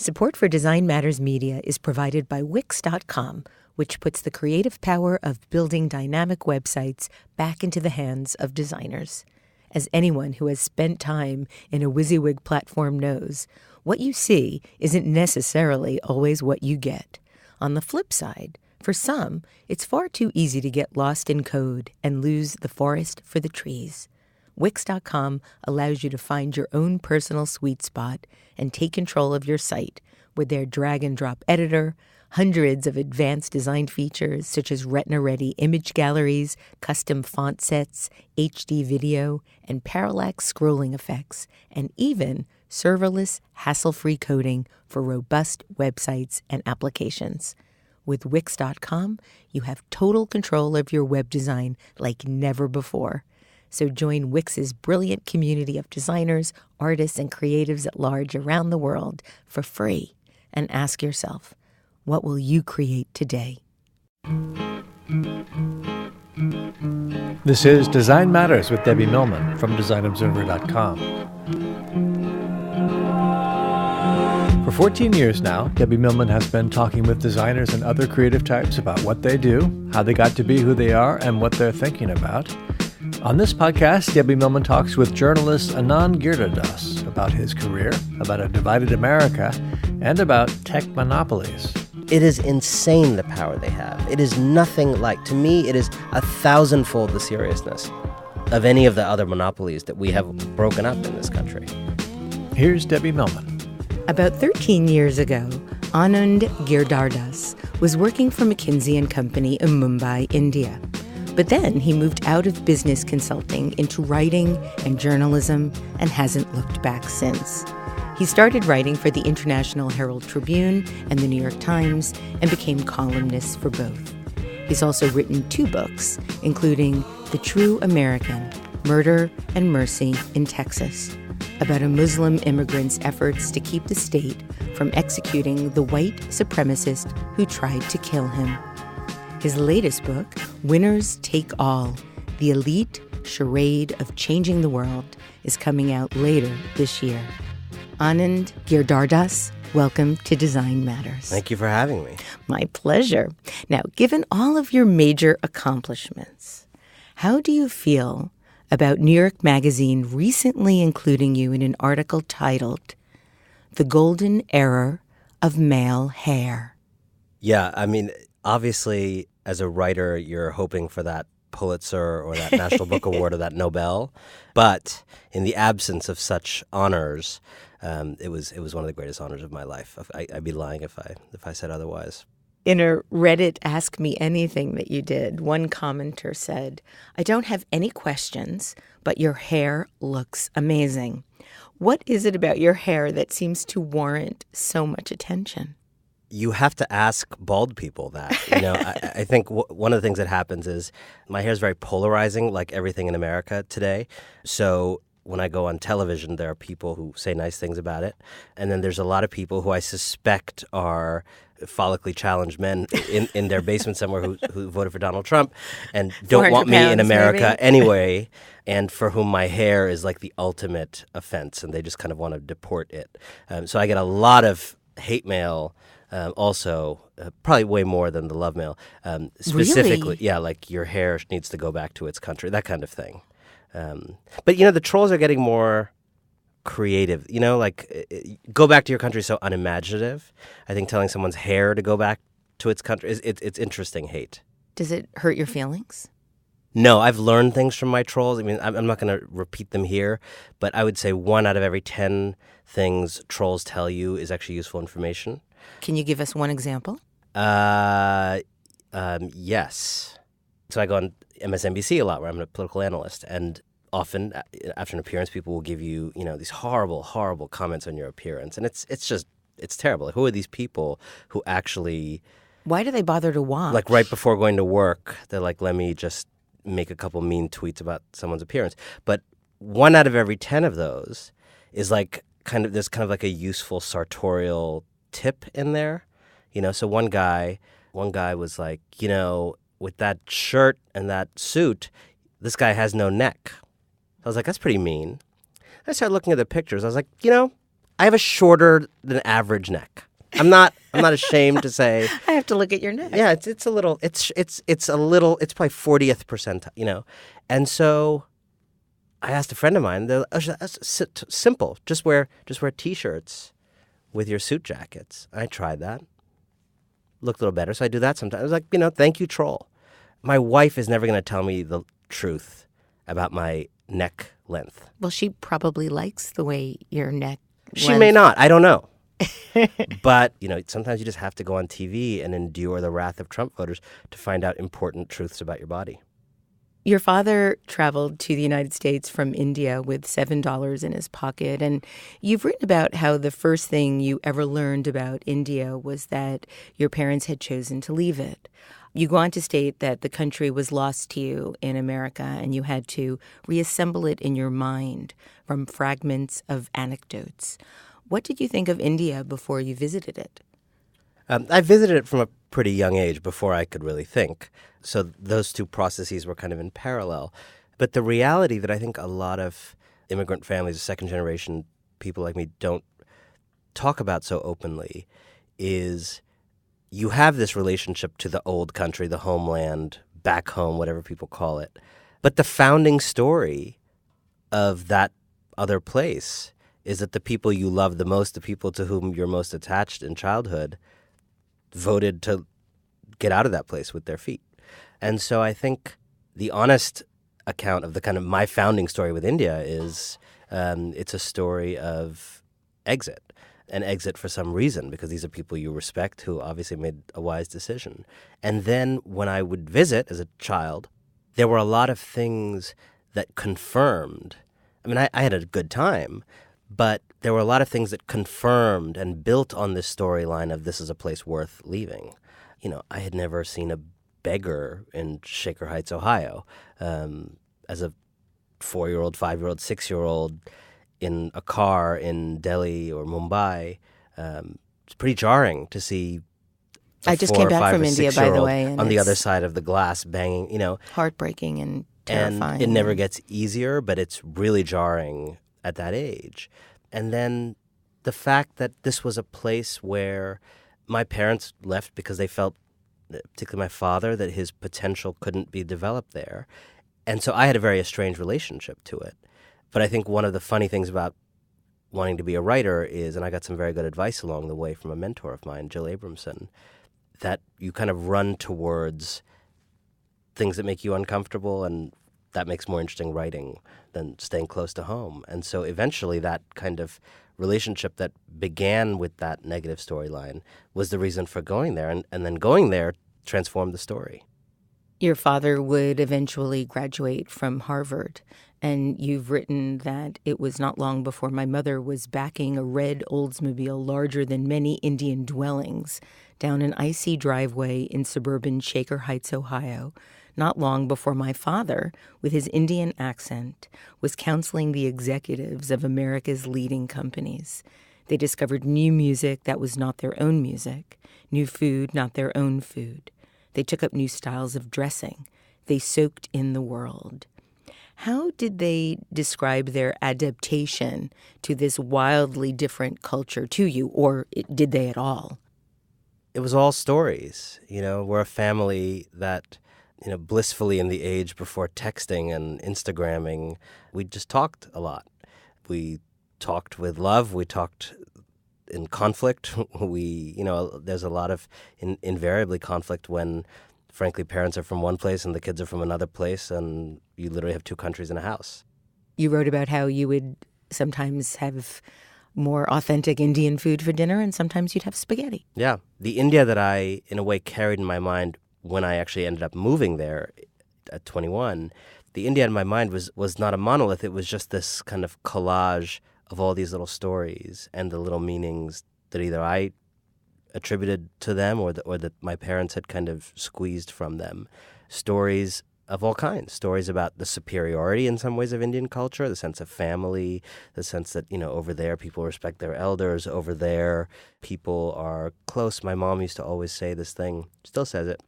Support for Design Matters Media is provided by Wix.com, which puts the creative power of building dynamic websites back into the hands of designers. As anyone who has spent time in a WYSIWYG platform knows, what you see isn't necessarily always what you get. On the flip side, for some, it's far too easy to get lost in code and lose the forest for the trees. Wix.com allows you to find your own personal sweet spot and take control of your site with their drag-and-drop editor, hundreds of advanced design features such as Retina-ready image galleries, custom font sets, HD video, and parallax scrolling effects, and even serverless, hassle-free coding for robust websites and applications. With Wix.com, you have total control of your web design like never before. So join Wix's brilliant community of designers, artists, and creatives at large around the world for free. And ask yourself, what will you create today? This is Design Matters with Debbie Millman from DesignObserver.com. For 14 years now, Debbie Millman has been talking with designers and other creative types about what they do, how they got to be who they are, and what they're thinking about. On this podcast, Debbie Millman talks with journalist Anand Giridharadas about his career, about a divided America, and about tech monopolies. It is insane the power they have. It is nothing like, to me, it is 1,000-fold the seriousness of any of the other monopolies that we have broken up in this country. Here's Debbie Millman. About 13 years ago, Anand Giridharadas was working for McKinsey & Company in Mumbai, India. But then he moved out of business consulting into writing and journalism and hasn't looked back since. He started writing for the International Herald Tribune and the New York Times and became columnist for both. He's also written 2 books, including The True American, Murder and Mercy in Texas, about a Muslim immigrant's efforts to keep the state from executing the white supremacist who tried to kill him. His latest book, Winners Take All, The Elite Charade of Changing the World, is coming out later this year. Anand Giridharadas, welcome to Design Matters. Thank you for having me. My pleasure. Now, given all of your major accomplishments, how do you feel about New York Magazine recently including you in an article titled, The Golden Era of Male Hair? Yeah, I mean, obviously, as a writer, you're hoping for that Pulitzer or that National Book Award or that Nobel. But in the absence of such honors, it was one of the greatest honors of my life. I'd be lying if I said otherwise. In a Reddit Ask Me Anything that you did, one commenter said, I don't have any questions, but your hair looks amazing. What is it about your hair that seems to warrant so much attention? You have to ask bald people that. I think one of the things that happens is my hair is very polarizing, like everything in America today. So when I go on television, there are people who say nice things about it. And then there's a lot of people who I suspect are follically challenged men in their basement somewhere who voted for Donald Trump and don't want me in America anyway, and for whom my hair is like the ultimate offense, and they just kind of want to deport it. So I get a lot of hate mail. Also, probably way more than the love mail. Specifically, really? Yeah, like your hair needs to go back to its country, that kind of thing. But, the trolls are getting more creative. Go back to your country is so unimaginative. I think telling someone's hair to go back to its country, it's interesting hate. Does it hurt your feelings? No, I've learned things from my trolls. I mean, I'm not going to repeat them here, but I would say 1 out of every 10 things trolls tell you is actually useful information. Can you give us one example? Yes. So I go on MSNBC a lot, where I'm a political analyst, and often after an appearance, people will give you, these horrible, horrible comments on your appearance, and it's terrible. Who are these people who actually? Why do they bother to watch? Like right before going to work, they're like, let me just make a couple mean tweets about someone's appearance. But 1 out of every 10 of those is like there's kind of like a useful sartorial tip in there, so one guy was like, with that shirt and that suit, this guy has no neck. I was like, that's pretty mean. I started looking at the pictures. I was like, I have a shorter than average neck. I'm not ashamed to say. I have to look at your neck. Yeah, it's a little. It's a little. It's probably 40th percentile. And so I asked a friend of mine. Simple. Just wear t-shirts with your suit jackets. I tried that. Looked a little better, so I do that sometimes. I was like, thank you, troll. My wife is never going to tell me the truth about my neck length. Well, she probably likes the way your neck She may not. I don't know. But, sometimes you just have to go on TV and endure the wrath of Trump voters to find out important truths about your body. Your father traveled to the United States from India with $7 in his pocket, and you've written about how the first thing you ever learned about India was that your parents had chosen to leave it. You go on to state that the country was lost to you in America, and you had to reassemble it in your mind from fragments of anecdotes. What did you think of India before you visited it? I visited it from a pretty young age before I could really think. So those two processes were kind of in parallel. But the reality that I think a lot of immigrant families, second-generation people like me, don't talk about so openly is you have this relationship to the old country, the homeland, back home, whatever people call it. But the founding story of that other place is that the people you love the most, the people to whom you're most attached in childhood, voted to get out of that place with their feet. And so I think the honest account of the kind of my founding story with India is it's a story of exit. An exit for some reason, because these are people you respect who obviously made a wise decision. And then when I would visit as a child, there were a lot of things that confirmed. I mean, I had a good time, but there were a lot of things that confirmed and built on this storyline of this is a place worth leaving. I had never seen a beggar in Shaker Heights, Ohio, as a 4-year-old, 5-year-old, 6-year-old in a car in Delhi or Mumbai. It's pretty jarring to see I just came back from India, by the way. And on the other side of the glass banging, Heartbreaking and terrifying. And it never gets easier, but it's really jarring at that age. And then the fact that this was a place where my parents left because they felt, particularly my father, that his potential couldn't be developed there. And so I had a very estranged relationship to it. But I think one of the funny things about wanting to be a writer is, and I got some very good advice along the way from a mentor of mine, Jill Abramson, that you kind of run towards things that make you uncomfortable, and that makes more interesting writing than staying close to home. And so eventually that kind of relationship that began with that negative storyline was the reason for going there. And then going there transformed the story. Your father would eventually graduate from Harvard, and you've written that it was not long before my mother was backing a red Oldsmobile larger than many Indian dwellings down an icy driveway in suburban Shaker Heights, Ohio, not long before my father, with his Indian accent, was counseling the executives of America's leading companies. They discovered new music that was not their own music, new food not their own food. They took up new styles of dressing. They soaked in the world. How did they describe their adaptation to this wildly different culture to you, or did they at all? It was all stories. We're a family that, blissfully in the age before texting and Instagramming, we just talked a lot. We talked with love. We talked in conflict. There's a lot of invariably conflict when, frankly, parents are from one place and the kids are from another place, and you literally have two countries in a house. You wrote about how you would sometimes have more authentic Indian food for dinner, and sometimes you'd have spaghetti. Yeah. The India that I, in a way, carried in my mind when I actually ended up moving there at 21, the India in my mind was not a monolith. It was just this kind of collage of all these little stories and the little meanings that either I attributed to them or that my parents had kind of squeezed from them. Stories of all kinds. Stories about the superiority in some ways of Indian culture, the sense of family, the sense that, over there people respect their elders, over there people are close. My mom used to always say this thing, still says it,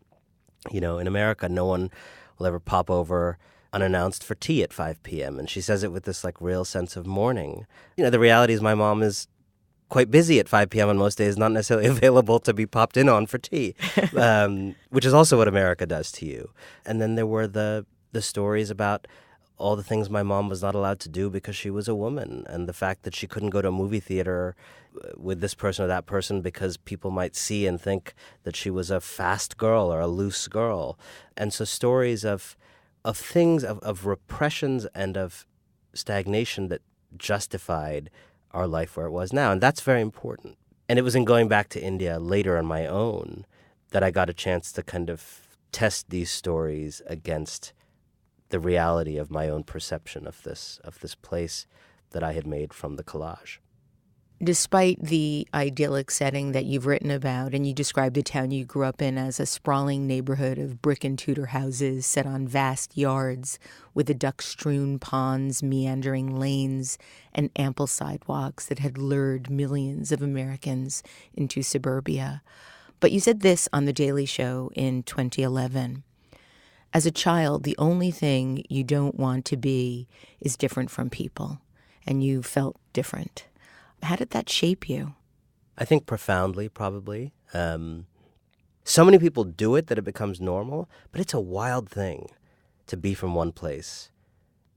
in America no one will ever pop over unannounced for tea at 5 p.m. And she says it with this real sense of mourning. The reality is my mom is quite busy at 5 p.m. on most days, not necessarily available to be popped in on for tea, which is also what America does to you. And then there were the stories about all the things my mom was not allowed to do because she was a woman, and the fact that she couldn't go to a movie theater with this person or that person because people might see and think that she was a fast girl or a loose girl. And so stories of things, of repressions and of stagnation that justified our life where it was now. And that's very important. And it was in going back to India later on my own that I got a chance to kind of test these stories against the reality of my own perception of this place that I had made from the collage. Despite the idyllic setting that you've written about, and you describe the town you grew up in as a sprawling neighborhood of brick and Tudor houses set on vast yards with the duck-strewn ponds, meandering lanes, and ample sidewalks that had lured millions of Americans into suburbia. But you said this on The Daily Show in 2011. As a child, the only thing you don't want to be is different from people, and you felt different. How did that shape you? I think profoundly, probably. So many people do it that it becomes normal, but it's a wild thing to be from one place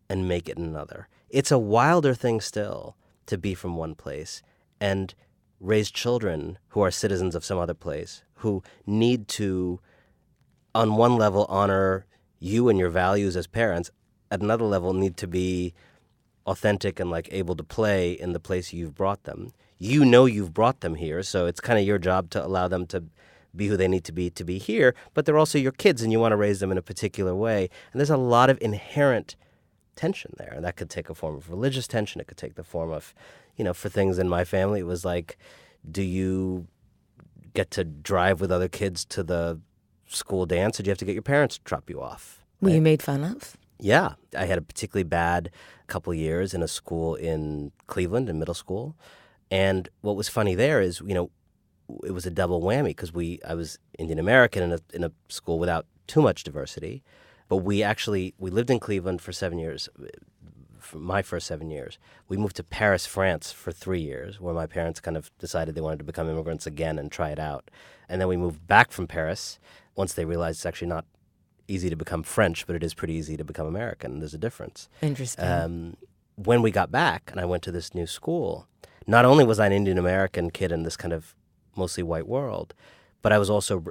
and make it another. It's a wilder thing still to be from one place and raise children who are citizens of some other place, who need to, on one level, honor you and your values as parents, at another level need to be authentic and like able to play in the place you've brought them. You know you've brought them here, so it's kind of your job to allow them to be who they need to be here, but they're also your kids and you want to raise them in a particular way. And there's a lot of inherent tension there. And that could take a form of religious tension. It could take the form of, for things in my family, it was like, do you get to drive with other kids to the school dance, or do you have to get your parents to drop you off? Were you made fun of? Yeah. I had a particularly bad couple years in a school in Cleveland, in middle school. And what was funny there is, it was a double whammy because I was Indian American in a school without too much diversity. But we lived in Cleveland for 7 years, for my first 7 years. We moved to Paris, France for 3 years, where my parents kind of decided they wanted to become immigrants again and try it out. And then we moved back from Paris once they realized it's actually not easy to become French, but it is pretty easy to become American. There's a difference. Interesting. When we got back and I went to this new school, not only was I an Indian American kid in this kind of mostly white world, but I was also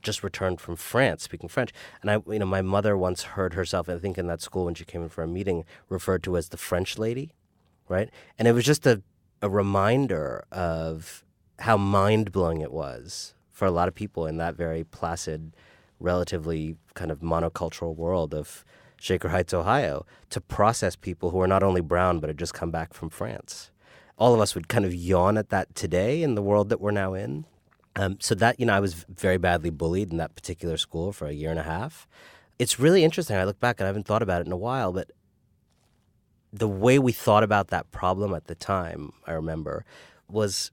just returned from France, speaking French. And my mother once heard herself, I think in that school when she came in for a meeting, referred to as the French lady, right? And it was just a reminder of how mind-blowing it was for a lot of people in that very placid, relatively kind of monocultural world of Shaker Heights, Ohio, to process people who are not only brown but had just come back from France. All of us would kind of yawn at that today in the world that we're now in. So that, I was very badly bullied in that particular school for a year and a half. It's really interesting. I look back and I haven't thought about it in a while, but the way we thought about that problem at the time, I remember, was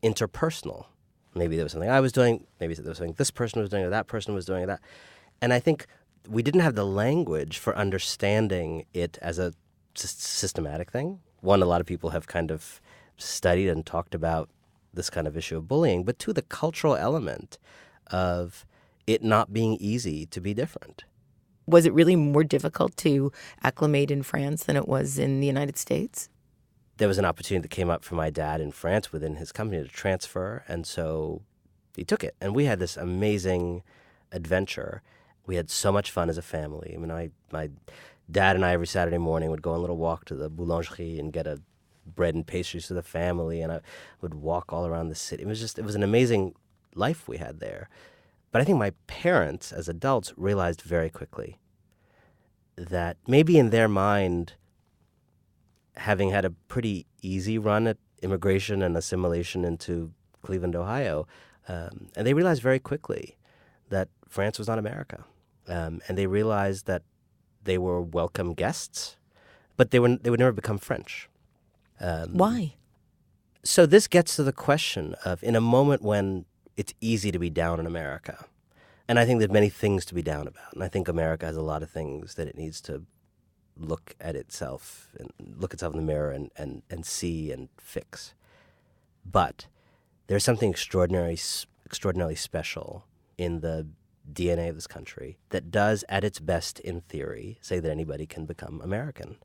interpersonal. Maybe there was something I was doing, maybe there was something this person was doing or that person was doing or that. And I think we didn't have the language for understanding it as a systematic thing. One, a lot of people have kind of studied and talked about this kind of issue of bullying, but two, the cultural element of it not being easy to be different. Was it really more difficult to acclimate in France than it was in the United States? There was an opportunity that came up for my dad in France within his company to transfer, and so he took it. And we had this amazing adventure. We had so much fun as a family. I mean, my dad and I every Saturday morning would go on a little walk to the boulangerie and get a bread and pastries for the family, and I would walk all around the city. It was an amazing life we had there. But I think my parents, as adults, realized very quickly that maybe in their mind, having had a pretty easy run at immigration and assimilation into Cleveland, Ohio, and they realized very quickly that France was not America. And they realized that they were welcome guests, but they would never become French. Why? So this gets to the question of, in a moment when it's easy to be down in America, and I think there's many things to be down about, and I think America has a lot of things that it needs to look at itself and look itself in the mirror and see and fix. But there's something extraordinarily special in the DNA of this country that does, at its best in theory, say that anybody can become American.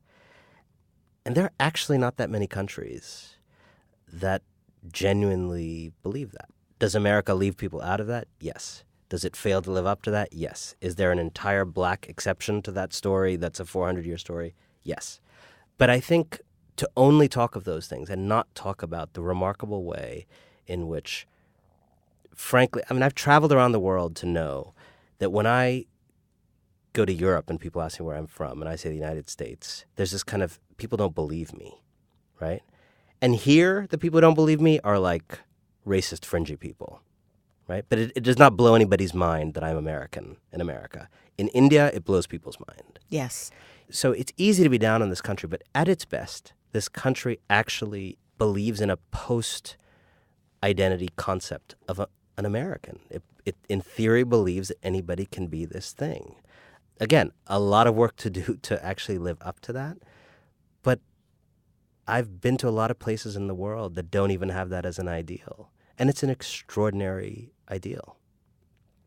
And there are actually not that many countries that genuinely believe that. Does America leave people out of that? Yes. Does it fail to live up to that? Yes. Is there an entire black exception to that story that's a 400-year story? Yes. But I think to only talk of those things and not talk about the remarkable way in which, frankly, I mean, I've traveled around the world to know that when I go to Europe and people ask me where I'm from and I say the United States, there's this kind of, people don't believe me, right? And here, the people who don't believe me are like racist, fringy people, right? But it does not blow anybody's mind that I'm American in America. In India, it blows people's mind. Yes. So it's easy to be down on this country, but at its best, this country actually believes in a post-identity concept of an American. It, in theory, believes that anybody can be this thing. Again, a lot of work to do to actually live up to that. But I've been to a lot of places in the world that don't even have that as an ideal. And it's an extraordinary ideal.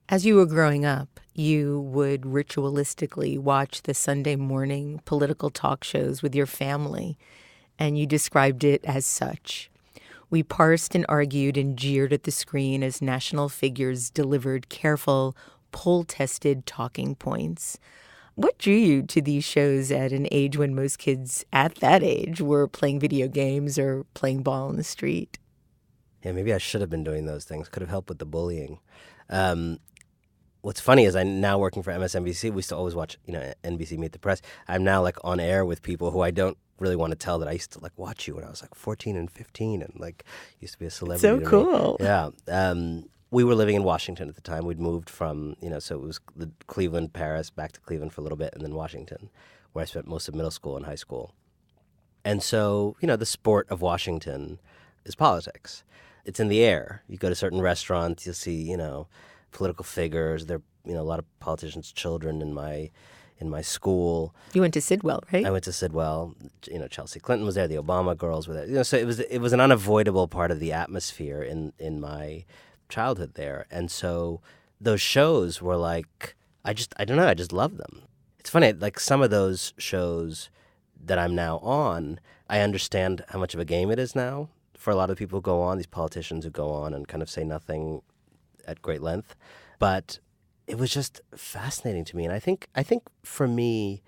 As you were growing up, you would ritualistically watch the Sunday morning political talk shows with your family, and you described it as such. We parsed and argued and jeered at the screen as national figures delivered careful, poll-tested talking points. What drew you to these shows at an age when most kids at that age were playing video games or playing ball in the street? Yeah, maybe I should have been doing those things. Could have helped with the bullying. What's funny is I'm now working for MSNBC. We used to always watch, NBC Meet the Press. I'm now like on air with people who I don't really want to tell that I used to like watch you when I was like 14 and 15 and like used to be a celebrity. So cool. Yeah. We were living in Washington at the time. We'd moved from, so it was Cleveland, Paris, back to Cleveland for a little bit, and then Washington, where I spent most of middle school and high school. And so, the sport of Washington is politics. It's in the air. You go to certain restaurants, you'll see, political figures. There are, a lot of politicians' children in my school. You went to Sidwell, right? I went to Sidwell. Chelsea Clinton was there. The Obama girls were there. So it was an unavoidable part of the atmosphere in my childhood there. And so those shows were like, I don't know, I just love them. It's funny, like some of those shows that I'm now on, I understand how much of a game it is now for a lot of people who go on, these politicians who go on and kind of say nothing at great length. But it was just fascinating to me. And I think for me,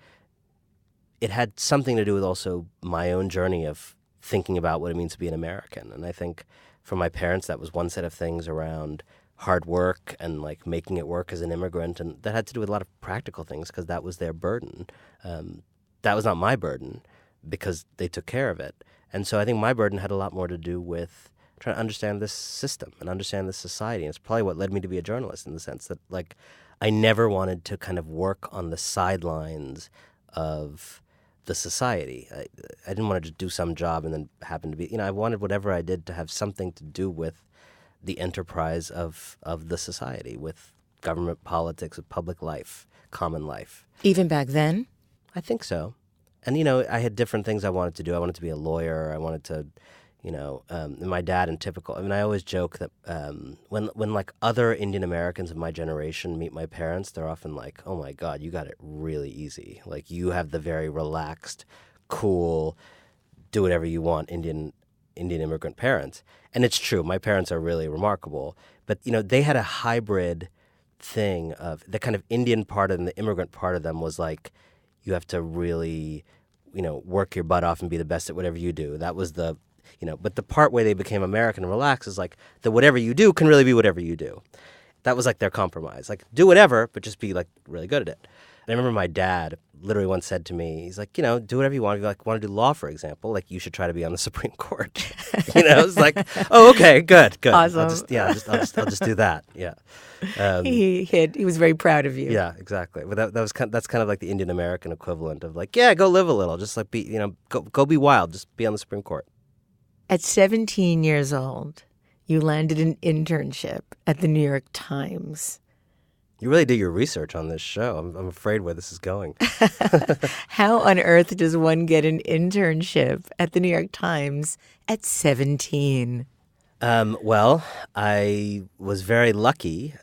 it had something to do with also my own journey of thinking about what it means to be an American. And I think for my parents, that was one set of things around hard work and like making it work as an immigrant. And that had to do with a lot of practical things because that was their burden. That was not my burden because they took care of it. And so I think my burden had a lot more to do with trying to understand this system and understand this society. And it's probably what led me to be a journalist in the sense that like I never wanted to kind of work on the sidelines of the society. I didn't want to just do some job and then happen to be, I wanted whatever I did to have something to do with the enterprise of the society, with government politics, with public life, common life. Even back then? I think so. And, I had different things I wanted to do. I wanted to be a lawyer. I wanted to, and my dad in typical, I always joke that when like other Indian Americans of my generation meet my parents, they're often like, oh my God, you got it really easy. Like you have the very relaxed, cool, do whatever you want Indian immigrant parents. And it's true. My parents are really remarkable. But, they had a hybrid thing of the kind of Indian part and the immigrant part of them was like, you have to really, work your butt off and be the best at whatever you do. That was the, but the part where they became American and relaxed is like that whatever you do can really be whatever you do. That was like their compromise. Like do whatever, but just be like really good at it. And I remember my dad literally once said to me, he's like, do whatever you want. If you like want to do law, for example, like you should try to be on the Supreme Court. It's like, oh, okay, good. Awesome. I'll just do that. Yeah. He was very proud of you. Yeah, exactly. But that's kind of like the Indian American equivalent of like, yeah, go live a little, just like be, go be wild, just be on the Supreme Court. At 17 years old, you landed an internship at the New York Times. You really do your research on this show. I'm afraid where this is going. How on earth does one get an internship at the New York Times at 17? Well, I was very lucky.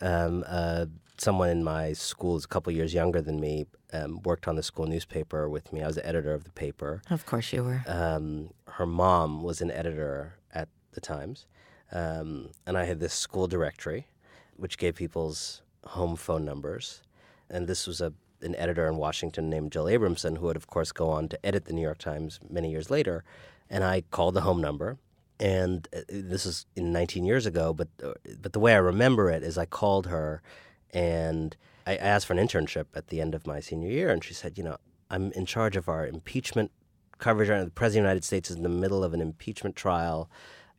Someone in my school is a couple years younger than me, worked on the school newspaper with me. I was the editor of the paper. Of course you were. Her mom was an editor at the Times. And I had this school directory, which gave people's home phone numbers. And this was an editor in Washington named Jill Abramson, who would, of course, go on to edit the New York Times many years later. And I called the home number. And this is 19 years ago, but the way I remember it is I called her and I asked for an internship at the end of my senior year. And she said, I'm in charge of our impeachment coverage. The President of the United States is in the middle of an impeachment trial.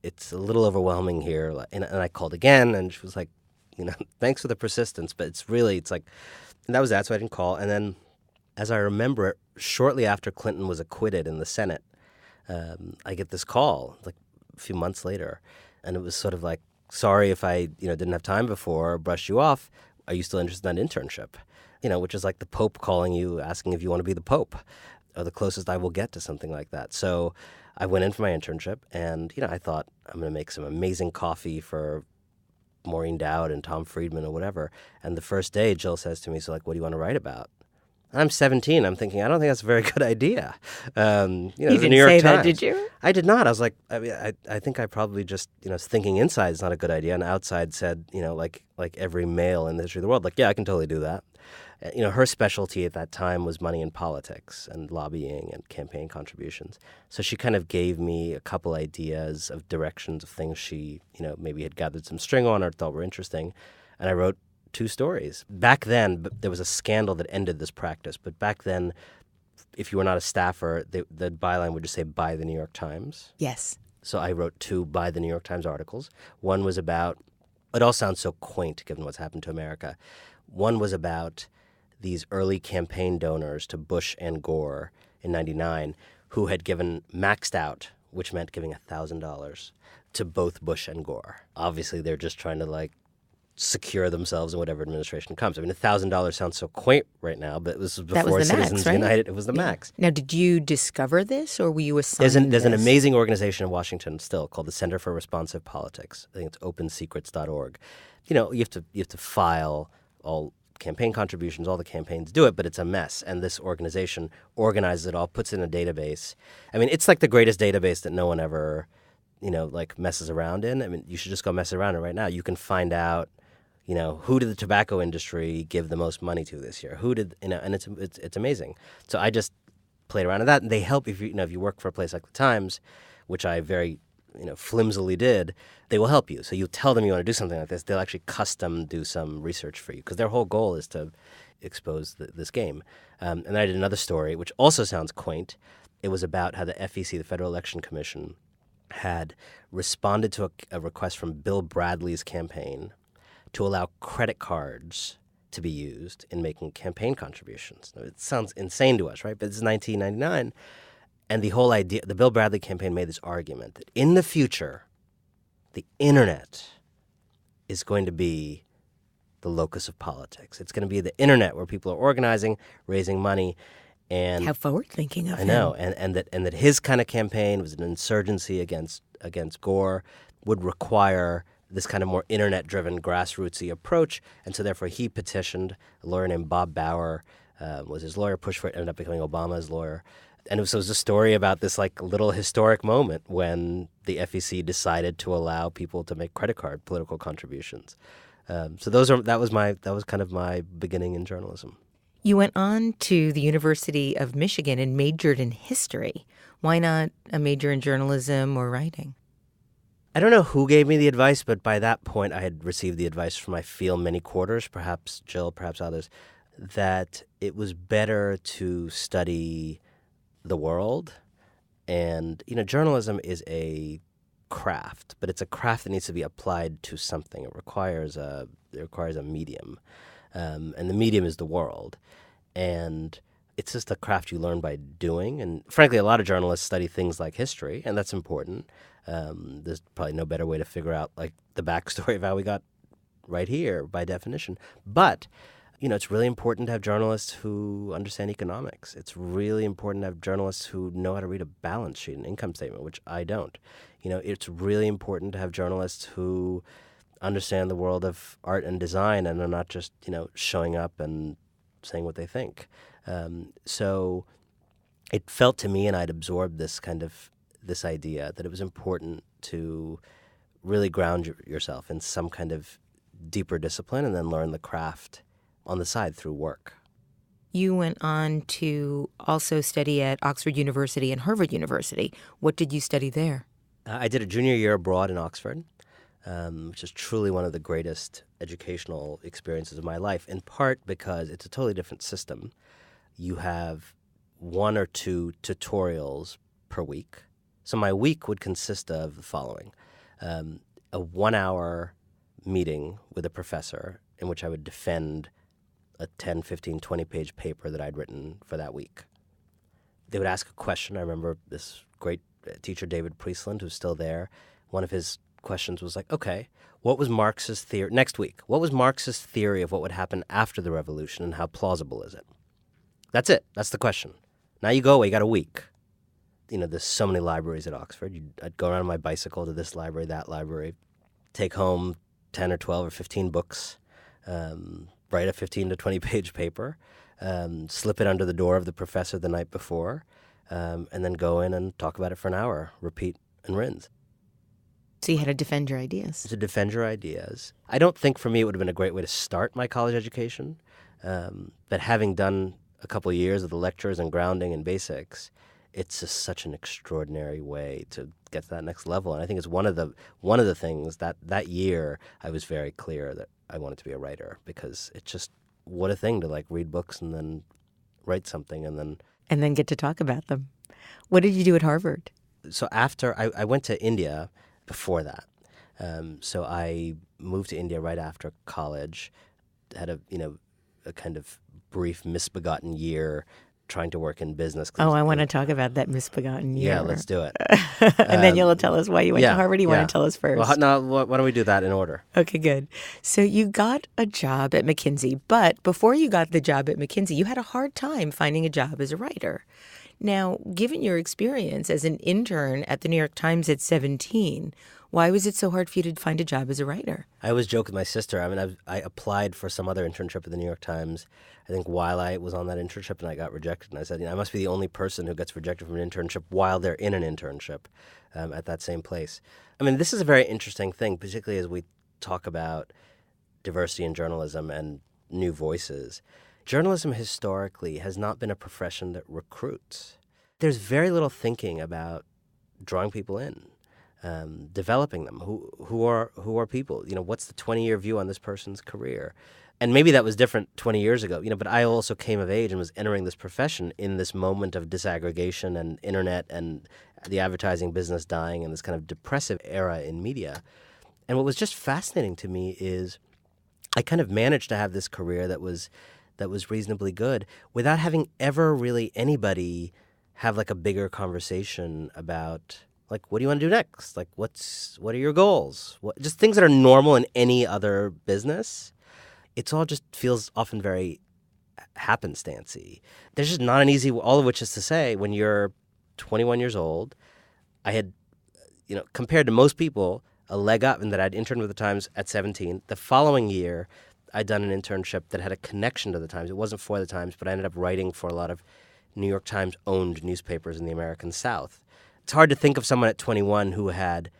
It's a little overwhelming here. And I called again, and she was like, thanks for the persistence, but it's like, and that was that, so I didn't call. And then, as I remember it, shortly after Clinton was acquitted in the Senate, I get this call, like a few months later, and it was sort of like, sorry if I, didn't have time before, brushed you off. Are you still interested in that internship? Which is like the Pope calling you, asking if you want to be the Pope, or the closest I will get to something like that. So I went in for my internship, and, I thought I'm going to make some amazing coffee for Maureen Dowd and Tom Friedman or whatever. And the first day, Jill says to me, so like, what do you want to write about? And I'm 17. I'm thinking, I don't think that's a very good idea. You didn't say that, did you? I did not. I was like, I think I probably just, thinking inside is not a good idea. And outside said, like every male in the history of the world, like, yeah, I can totally do that. Her specialty at that time was money in politics and lobbying and campaign contributions. So she kind of gave me a couple ideas of directions of things she, maybe had gathered some string on or thought were interesting. And I wrote 2 stories. Back then, there was a scandal that ended this practice. But back then, if you were not a staffer, the byline would just say, by the New York Times. Yes. So I wrote 2 by the New York Times articles. One was about, it all sounds so quaint given what's happened to America. One was about these early campaign donors to Bush and Gore in 1999 who had given maxed out, which meant giving $1,000 to both Bush and Gore. Obviously, they're just trying to secure themselves in whatever administration comes. I mean, $1,000 sounds so quaint right now, but it was before Citizens United. It was the max. Now, did you discover this, or were you assigned There's an amazing organization in Washington still called the Center for Responsive Politics. I think it's opensecrets.org. You have to file all campaign contributions, all the campaigns do it, but it's a mess. And this organization organizes it all, puts it in a database. I mean, it's like the greatest database that no one ever, messes around in. I mean, you should just go mess around in it right now. You can find out, who did the tobacco industry give the most money to this year? Who did, and it's amazing. So I just played around with that, and they help if you work for a place like the Times, which I very flimsily did, they will help you. So you tell them you want to do something like this, they'll actually custom do some research for you because their whole goal is to expose this game. And then I did another story, which also sounds quaint. It was about how the FEC, the Federal Election Commission, had responded to a request from Bill Bradley's campaign to allow credit cards to be used in making campaign contributions. Now, it sounds insane to us, right? But this is 1999. And the whole idea, the Bill Bradley campaign made this argument that in the future, the internet is going to be the locus of politics. It's going to be the internet where people are organizing, raising money, and how forward-thinking of him. I know, and that his kind of campaign was an insurgency against Gore, would require this kind of more internet-driven, grassrootsy approach, and so therefore he petitioned. A lawyer named Bob Bauer was his lawyer, pushed for it, ended up becoming Obama's lawyer. And it was a story about this little historic moment when the FEC decided to allow people to make credit card political contributions. So that was kind of my beginning in journalism. You went on to the University of Michigan and majored in history. Why not a major in journalism or writing? I don't know who gave me the advice, but by that point I had received the advice from I feel many quarters, perhaps Jill, perhaps others, that it was better to study the world. And, journalism is a craft, but it's a craft that needs to be applied to something. It requires a medium. And the medium is the world. And it's just a craft you learn by doing. And frankly, a lot of journalists study things like history, and that's important. There's probably no better way to figure out the backstory of how we got right here by definition. But it's really important to have journalists who understand economics. It's really important to have journalists who know how to read a balance sheet, an income statement, which I don't. It's really important to have journalists who understand the world of art and design and are not just, showing up and saying what they think. So it felt to me, and I'd absorbed this idea that it was important to really ground yourself in some kind of deeper discipline and then learn the craft on the side through work. You went on to also study at Oxford University and Harvard University. What did you study there? I did a junior year abroad in Oxford, which is truly one of the greatest educational experiences of my life, in part because it's a totally different system. You have 1 or 2 tutorials per week. So my week would consist of the following. A 1-hour meeting with a professor in which I would defend a 10, 15, 20-page paper that I'd written for that week. They would ask a question. I remember this great teacher, David Priestland, who's still there. One of his questions was like, okay, what was Marx's theory, next week, what was Marx's theory of what would happen after the revolution and how plausible is it? That's it. That's the question. Now you go away, you got a week. There's so many libraries at Oxford. I'd go around on my bicycle to this library, that library, take home 10 or 12 or 15 books, write a 15 to 20-page paper, slip it under the door of the professor the night before, and then go in and talk about it for an hour, repeat and rinse. So you had to defend your ideas. To defend your ideas. I don't think for me it would have been a great way to start my college education, but having done a couple of years of the lectures and grounding and basics, it's just such an extraordinary way to get to that next level. And I think it's one of the things that year I was very clear that I wanted to be a writer, because it's just, what a thing to read books and then write something and then get to talk about them. What did you do at Harvard? So after I went to India before that. So I moved to India right after college, had a kind of brief misbegotten year trying to work in business. Oh, I want to talk about that misbegotten year. Yeah, let's do it. And then you'll tell us why you went to Harvard. You want to tell us first? Well, no, why don't we do that in order? Okay, good. So you got a job at McKinsey, but before you got the job at McKinsey, you had a hard time finding a job as a writer. Now, given your experience as an intern at the New York Times at 17, why was it so hard for you to find a job as a writer? I always joke with my sister. I mean, I applied for some other internship at the New York Times, I think, while I was on that internship, and I got rejected. And I said, I must be the only person who gets rejected from an internship while they're in an internship at that same place. I mean, this is a very interesting thing, particularly as we talk about diversity in journalism and new voices. Journalism historically has not been a profession that recruits. There's very little thinking about drawing people in, developing them. Who are people? What's the 20-year view on this person's career? And maybe that was different 20 years ago, but I also came of age and was entering this profession in this moment of disaggregation and internet and the advertising business dying and this kind of depressive era in media. And what was just fascinating to me is I kind of managed to have this career that was reasonably good without having ever really anybody have a bigger conversation about what do you want to do next? What are your goals? Just things that are normal in any other business. It's all just feels often very happenstancy. There's just not an easy, all of which is to say, when you're 21 years old, I had, compared to most people, a leg up in that I'd interned with the Times at 17. The following year, I'd done an internship that had a connection to the Times. It wasn't for the Times, but I ended up writing for a lot of New York Times-owned newspapers in the American South. It's hard to think of someone at 21 who had,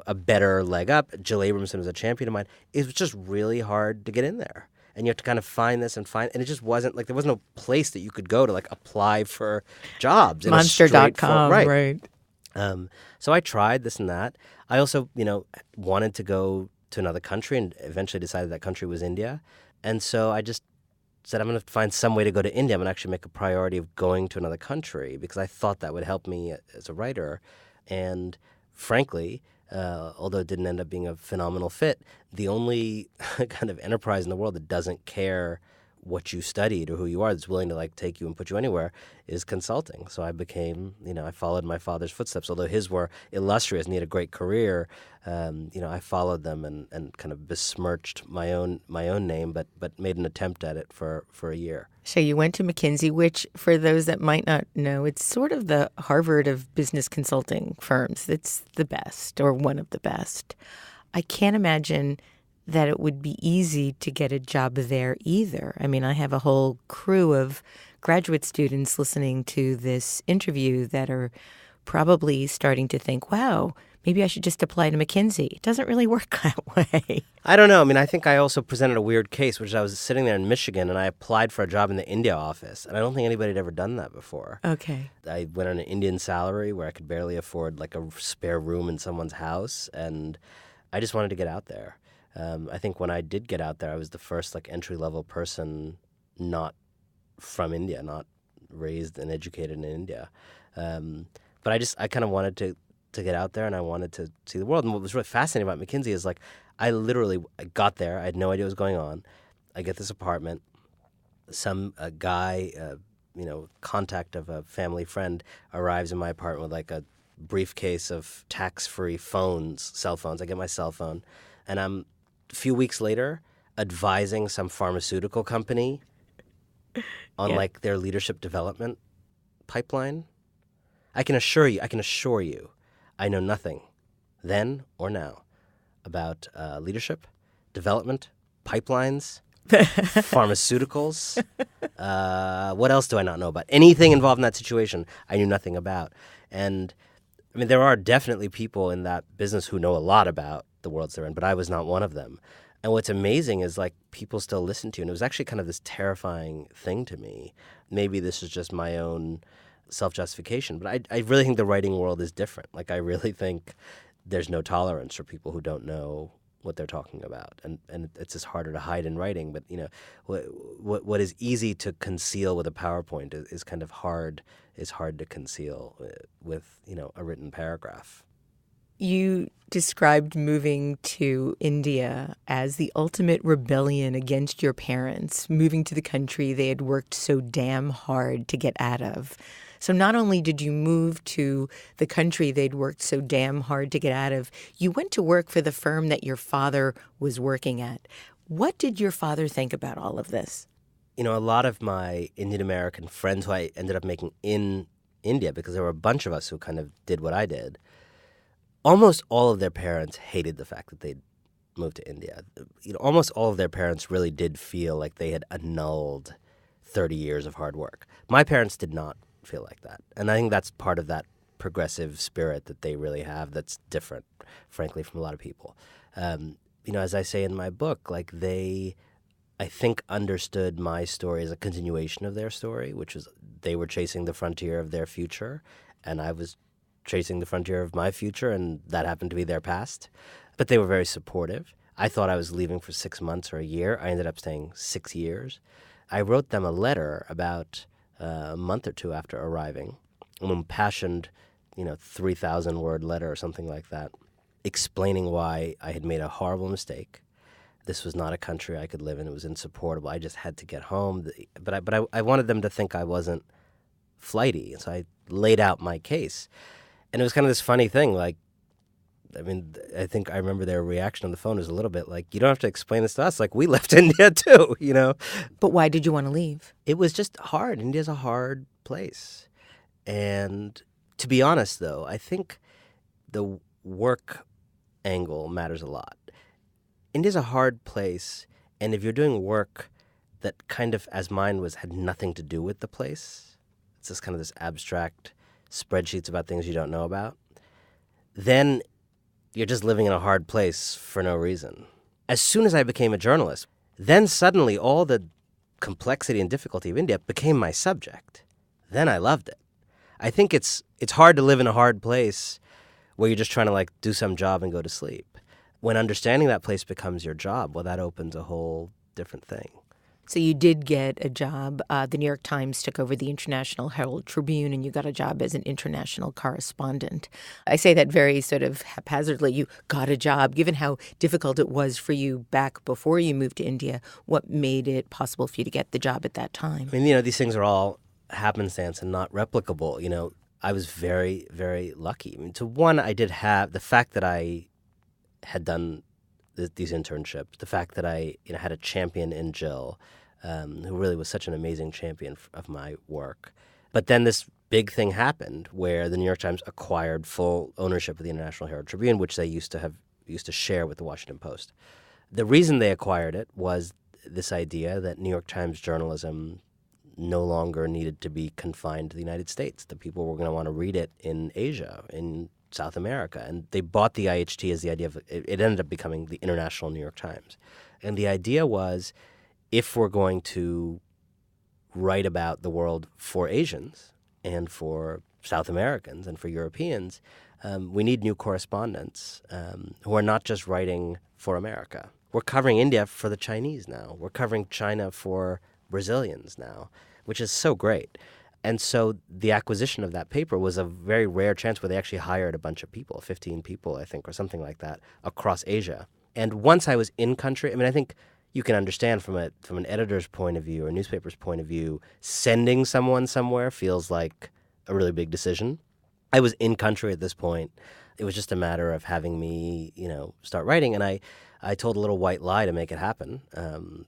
a better leg up. Jill Abramson was a champion of mine. It was just really hard to get in there. And you have to kind of find this and it just wasn't, there was no place that you could go to, apply for jobs. Monster.com, right. So I tried this and that. I also, wanted to go to another country and eventually decided that country was India. And so I just said, I'm going to find some way to go to India. I'm going to actually make a priority of going to another country because I thought that would help me as a writer. And frankly, although it didn't end up being a phenomenal fit, the only kind of enterprise in the world that doesn't care what you studied or who you are that's willing to like take you and put you anywhere is consulting. So I became, I followed my father's footsteps. Although his were illustrious and he had a great career, I followed them and kind of besmirched my own name, but made an attempt at it for a year. So you went to McKinsey, which, for those that might not know, it's sort of the Harvard of business consulting firms. It's the best, or one of the best. I can't imagine that it would be easy to get a job there either. I mean, I have a whole crew of graduate students listening to this interview that are probably starting to think, wow, maybe I should just apply to McKinsey. It doesn't really work that way. I don't know. I mean, I think I also presented a weird case, which is I was sitting there in Michigan and I applied for a job in the India office. And I don't think anybody had ever done that before. Okay. I went on an Indian salary where I could barely afford like a spare room in someone's house. And I just wanted to get out there. I think when I did get out there, I was the first like entry-level person not from India, not raised and educated in India. But I kind of wanted to get out there and I wanted to see the world. And what was really fascinating about McKinsey is like I got there. I had no idea what was going on. I get this apartment. Some guy, contact of a family friend arrives in my apartment with like a briefcase of tax-free cell phones. I get my cell phone and I'm a few weeks later advising some pharmaceutical company on like their leadership development pipeline. I can assure you, I know nothing then or now about leadership, development, pipelines, pharmaceuticals. What else do I not know about? Anything involved in that situation, I knew nothing about. And I mean, there are definitely people in that business who know a lot about the worlds they're in, but I was not one of them. And what's amazing is like people still listen to you. And it was actually kind of this terrifying thing to me. Maybe this is just my own self-justification, but I really think the writing world is different. Like I really think there's no tolerance for people who don't know what they're talking about, and it's just harder to hide in writing. But what is easy to conceal with a PowerPoint is kind of hard to conceal with a written paragraph. You described moving to India as the ultimate rebellion against your parents, moving to the country they had worked so damn hard to get out of. So not only did you move to the country they'd worked so damn hard to get out of, you went to work for the firm that your father was working at. What did your father think about all of this? A lot of my Indian American friends who I ended up making in India, because there were a bunch of us who kind of did what I did, almost all of their parents hated the fact that they'd moved to India. Almost all of their parents really did feel like they had annulled 30 years of hard work. My parents did not feel like that. And I think that's part of that progressive spirit that they really have that's different, frankly, from a lot of people. As I say in my book, like I think, understood my story as a continuation of their story, which was they were chasing the frontier of their future, and I was chasing the frontier of my future, and that happened to be their past. But they were very supportive. I thought I was leaving for 6 months or a year. I ended up staying 6 years. I wrote them a letter about a month or two after arriving, an impassioned, 3,000-word letter or something like that, explaining why I had made a horrible mistake. This was not a country I could live in. It was insupportable. I just had to get home. But I wanted them to think I wasn't flighty, and so I laid out my case. And it was kind of this funny thing, I think I remember their reaction on the phone was a little bit like, you don't have to explain this to us. Like, we left India too, But why did you want to leave? It was just hard. India's a hard place. And to be honest, though, I think the work angle matters a lot. India's a hard place, and if you're doing work that kind of, as mine was, had nothing to do with the place, it's just kind of this abstract spreadsheets about things you don't know about, then you're just living in a hard place for no reason. As soon as I became a journalist, then suddenly all the complexity and difficulty of India became my subject. Then I loved it. I think it's hard to live in a hard place where you're just trying to do some job and go to sleep. When understanding that place becomes your job, well, that opens a whole different thing. So you did get a job. The New York Times took over the International Herald Tribune, and you got a job as an international correspondent. I say that very sort of haphazardly. You got a job. Given how difficult it was for you back before you moved to India, what made it possible for you to get the job at that time? I mean, these things are all happenstance and not replicable. I was very, very lucky. I mean, to one, I did have the fact that I had done these internships, the fact that I had a champion in Jill, who really was such an amazing champion of my work. But then this big thing happened where the New York Times acquired full ownership of the International Herald Tribune, which they used to share with the Washington Post. The reason they acquired it was this idea that New York Times journalism no longer needed to be confined to the United States. The people were going to want to read it in Asia, in South America. And they bought the IHT as the idea of it ended up becoming the International New York Times. And the idea was, if we're going to write about the world for Asians and for South Americans and for Europeans, we need new correspondents who are not just writing for America. We're covering India for the Chinese now. We're covering China for Brazilians now, which is so great. And so the acquisition of that paper was a very rare chance where they actually hired a bunch of people, 15 people, I think, or something like that, across Asia. And once I was in country, I mean, I think you can understand from an editor's point of view or a newspaper's point of view, sending someone somewhere feels like a really big decision. I was in country at this point. It was just a matter of having me, start writing. And I told a little white lie to make it happen.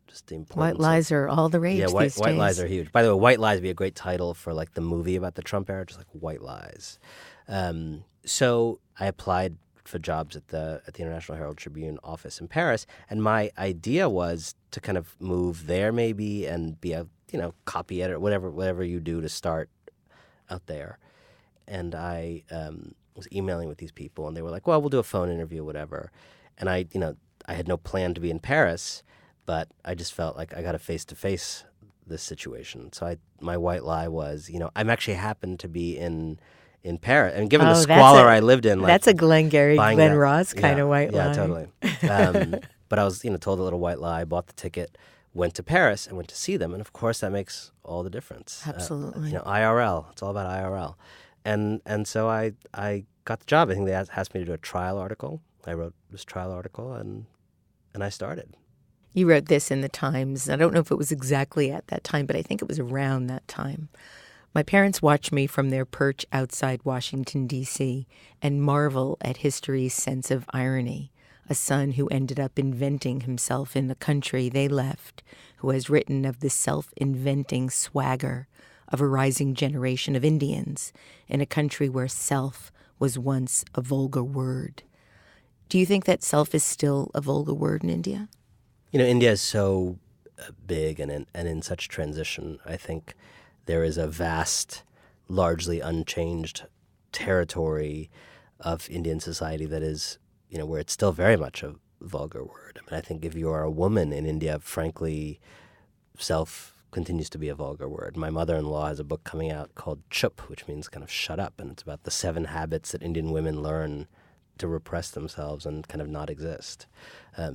Just the importance. White lies are all the rage these days. Yeah, white lies are huge. By the way, White Lies would be a great title for like the movie about the Trump era, just like White Lies. So I applied for jobs at the International Herald Tribune office in Paris, and my idea was to kind of move there maybe and be a copy editor, whatever you do to start out there. And I was emailing with these people, and they were like, "Well, we'll do a phone interview, whatever." And I had no plan to be in Paris, but I just felt like I got to face-to-face this situation. So my white lie was, I'm actually happened to be in Paris. And given the squalor I lived in. That's a Glengarry, Glen Ross kind of white lie. Yeah, totally. But I was, told a little white lie, bought the ticket, went to Paris and went to see them. And of course, that makes all the difference. Absolutely. IRL. It's all about IRL. And so I got the job. I think they asked me to do a trial article. I wrote this trial article, and I started. You wrote this in the Times. I don't know if it was exactly at that time, but I think it was around that time. My parents watch me from their perch outside Washington, D.C., and marvel at history's sense of irony. A son who ended up inventing himself in the country they left, who has written of the self-inventing swagger of a rising generation of Indians in a country where self was once a vulgar word. Do you think that self is still a vulgar word in India? India is so big and in such transition. I think there is a vast, largely unchanged territory of Indian society that is, where it's still very much a vulgar word. I mean, I think if you are a woman in India, frankly, self continues to be a vulgar word. My mother-in-law has a book coming out called Chup, which means kind of shut up, and it's about the 7 habits that Indian women learn to repress themselves and kind of not exist.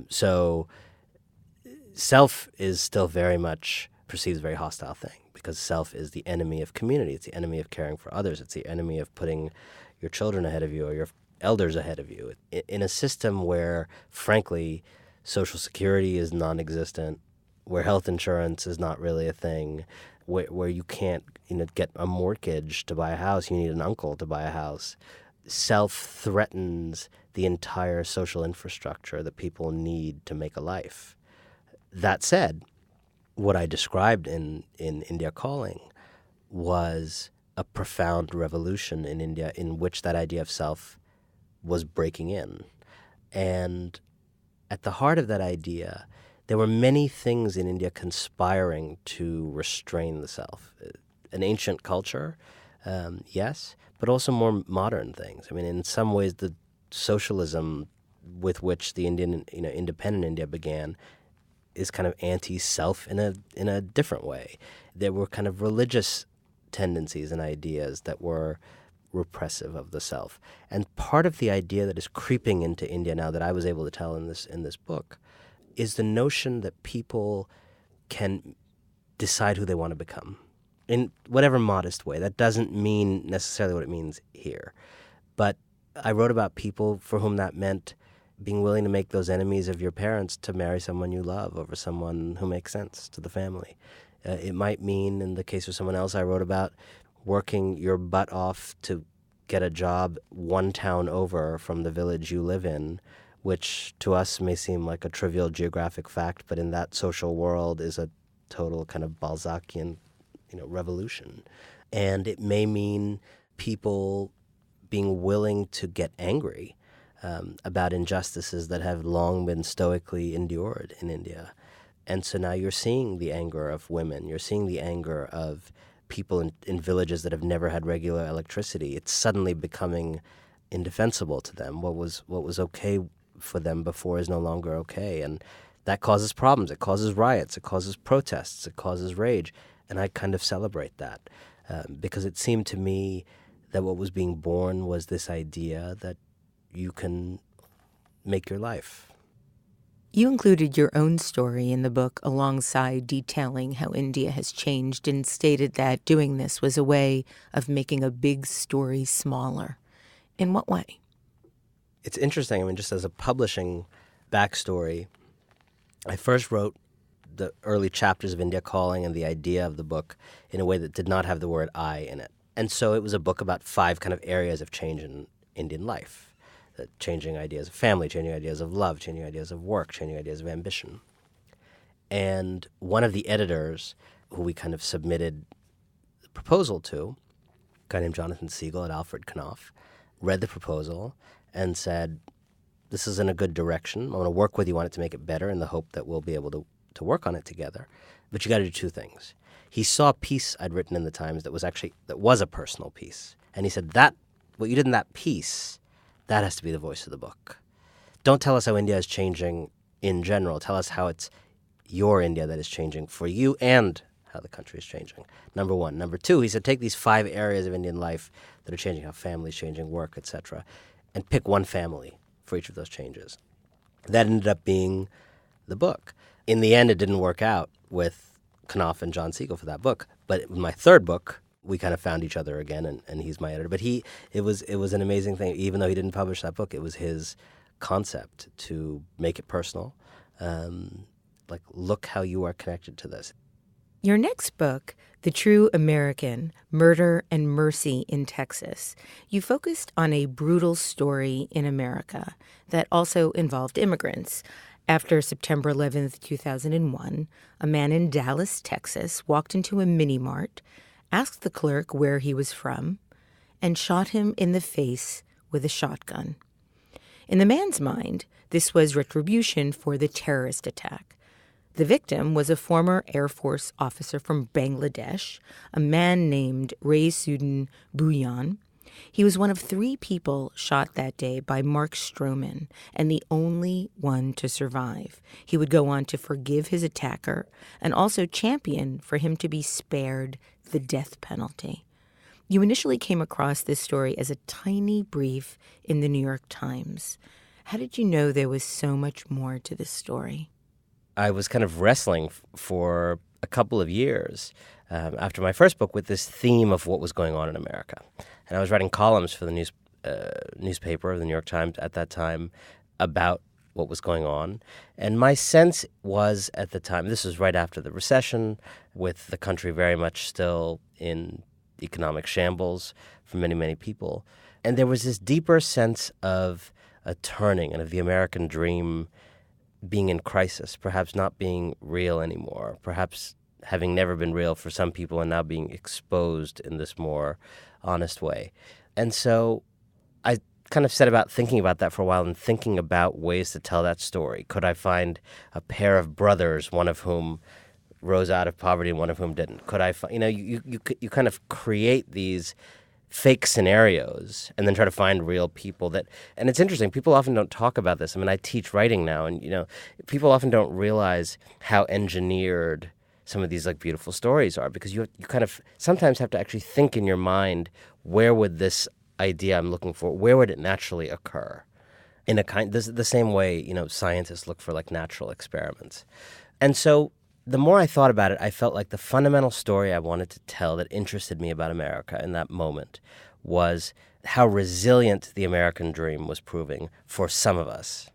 So self is still very much perceived as a very hostile thing because self is the enemy of community. It's the enemy of caring for others. It's the enemy of putting your children ahead of you or your elders ahead of you. In a system where, frankly, Social Security is non-existent, where health insurance is not really a thing, where you can't get a mortgage to buy a house, you need an uncle to buy a house. Self threatens the entire social infrastructure that people need to make a life. That said, what I described in India Calling was a profound revolution in India in which that idea of self was breaking in. And at the heart of that idea, there were many things in India conspiring to restrain the self. An ancient culture, yes, but also more modern things. I mean, in some ways, the socialism with which the independent India began is kind of anti-self in a different way. There were kind of religious tendencies and ideas that were repressive of the self. And part of the idea that is creeping into India now that I was able to tell in this book is the notion that people can decide who they want to become in whatever modest way. That doesn't mean necessarily what it means here. But I wrote about people for whom that meant being willing to make those enemies of your parents to marry someone you love over someone who makes sense to the family. It might mean, in the case of someone else I wrote about, working your butt off to get a job one town over from the village you live in, which to us may seem like a trivial geographic fact, but in that social world is a total kind of Balzacian, revolution. And it may mean people being willing to get angry about injustices that have long been stoically endured in India. And so now you're seeing the anger of women. You're seeing the anger of people in villages that have never had regular electricity. It's suddenly becoming indefensible to them. What was okay for them before is no longer okay. And that causes problems. It causes riots. It causes protests. It causes rage. And I kind of celebrate that because it seemed to me that what was being born was this idea that you can make your life. You included your own story in the book alongside detailing how India has changed and stated that doing this was a way of making a big story smaller. In what way? It's interesting. I mean, just as a publishing backstory, I first wrote the early chapters of India Calling and the idea of the book in a way that did not have the word I in it. And so it was a book about 5 kind of areas of change in Indian life. Changing ideas of family, changing ideas of love, changing ideas of work, changing ideas of ambition. And one of the editors who we kind of submitted the proposal to, a guy named Jonathan Siegel at Alfred Knopf, read the proposal and said, this is in a good direction. I'm going to work with you on it to make it better in the hope that we'll be able to work on it together. But you got to do 2 things. He saw a piece I'd written in the Times that was a personal piece. And he said, that what you did in that piece, that has to be the voice of the book. Don't tell us how India is changing in general. Tell us how it's your India that is changing for you and how the country is changing. Number 1. Number 2, he said, take these 5 areas of Indian life that are changing, how families changing, work, etc., and pick one family for each of those changes. That ended up being the book. In the end, it didn't work out with Knopf and John Siegel for that book. But in my 3rd book, we kind of found each other again, and he's my editor. But it was an amazing thing. Even though he didn't publish that book, it was his concept to make it personal. Look how you are connected to this. Your next book, The True American, Murder and Mercy in Texas, you focused on a brutal story in America that also involved immigrants. After September 11th, 2001, a man in Dallas, Texas, walked into a mini-mart, asked the clerk where he was from, and shot him in the face with a shotgun. In the man's mind, this was retribution for the terrorist attack. The victim was a former Air Force officer from Bangladesh, a man named Raisuddin Bhuiyan. He was one of 3 people shot that day by Mark Stroman, and the only one to survive. He would go on to forgive his attacker and also champion for him to be spared the death penalty. You initially came across this story as a tiny brief in the New York Times. How did you know there was so much more to this story? I was kind of wrestling for a couple of years after my first book with this theme of what was going on in America. And I was writing columns for the newspaper, the New York Times, at that time about what was going on. And my sense was at the time, this was right after the recession, with the country very much still in economic shambles for many, many people. And there was this deeper sense of a turning and of the American dream being in crisis, perhaps not being real anymore, perhaps having never been real for some people and now being exposed in this more honest way. And so I kind of set about thinking about that for a while and thinking about ways to tell that story. Could I find a pair of brothers, one of whom rose out of poverty and one of whom didn't? Could I find, you kind of create these fake scenarios and then try to find real people that, and it's interesting, people often don't talk about this. I mean, I teach writing now, and, people often don't realize how engineered some of these beautiful stories are, because you kind of sometimes have to actually think in your mind, where would this idea I'm looking for, where would it naturally occur? In the same way, scientists look for natural experiments. And so the more I thought about it, I felt like the fundamental story I wanted to tell that interested me about America in that moment was how resilient the American dream was proving for some of us,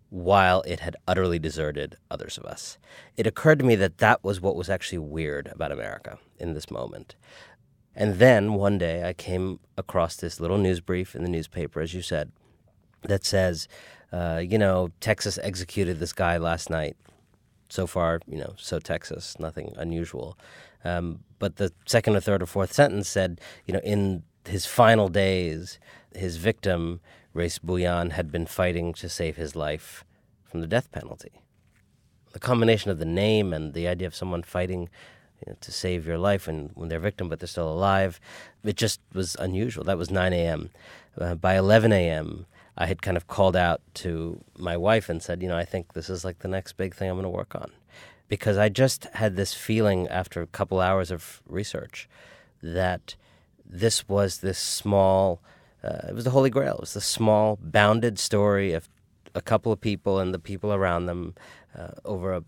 while it had utterly deserted others of us. It occurred to me that that was what was actually weird about America in this moment. And then one day I came across this little news brief in the newspaper, as you said, that says, Texas executed this guy last night. So far, so Texas, nothing unusual. But the second or third or fourth sentence said, in his final days, his victim, Race Bouillon, had been fighting to save his life from the death penalty. The combination of the name and the idea of someone fighting to save your life when they're a victim but they're still alive, it just was unusual. That was 9 a.m. By 11 a.m., I had kind of called out to my wife and said, I think this is like the next big thing I'm going to work on. Because I just had this feeling after a couple hours of research that this was this small, it was the Holy Grail. It was the small, bounded story of a couple of people and the people around them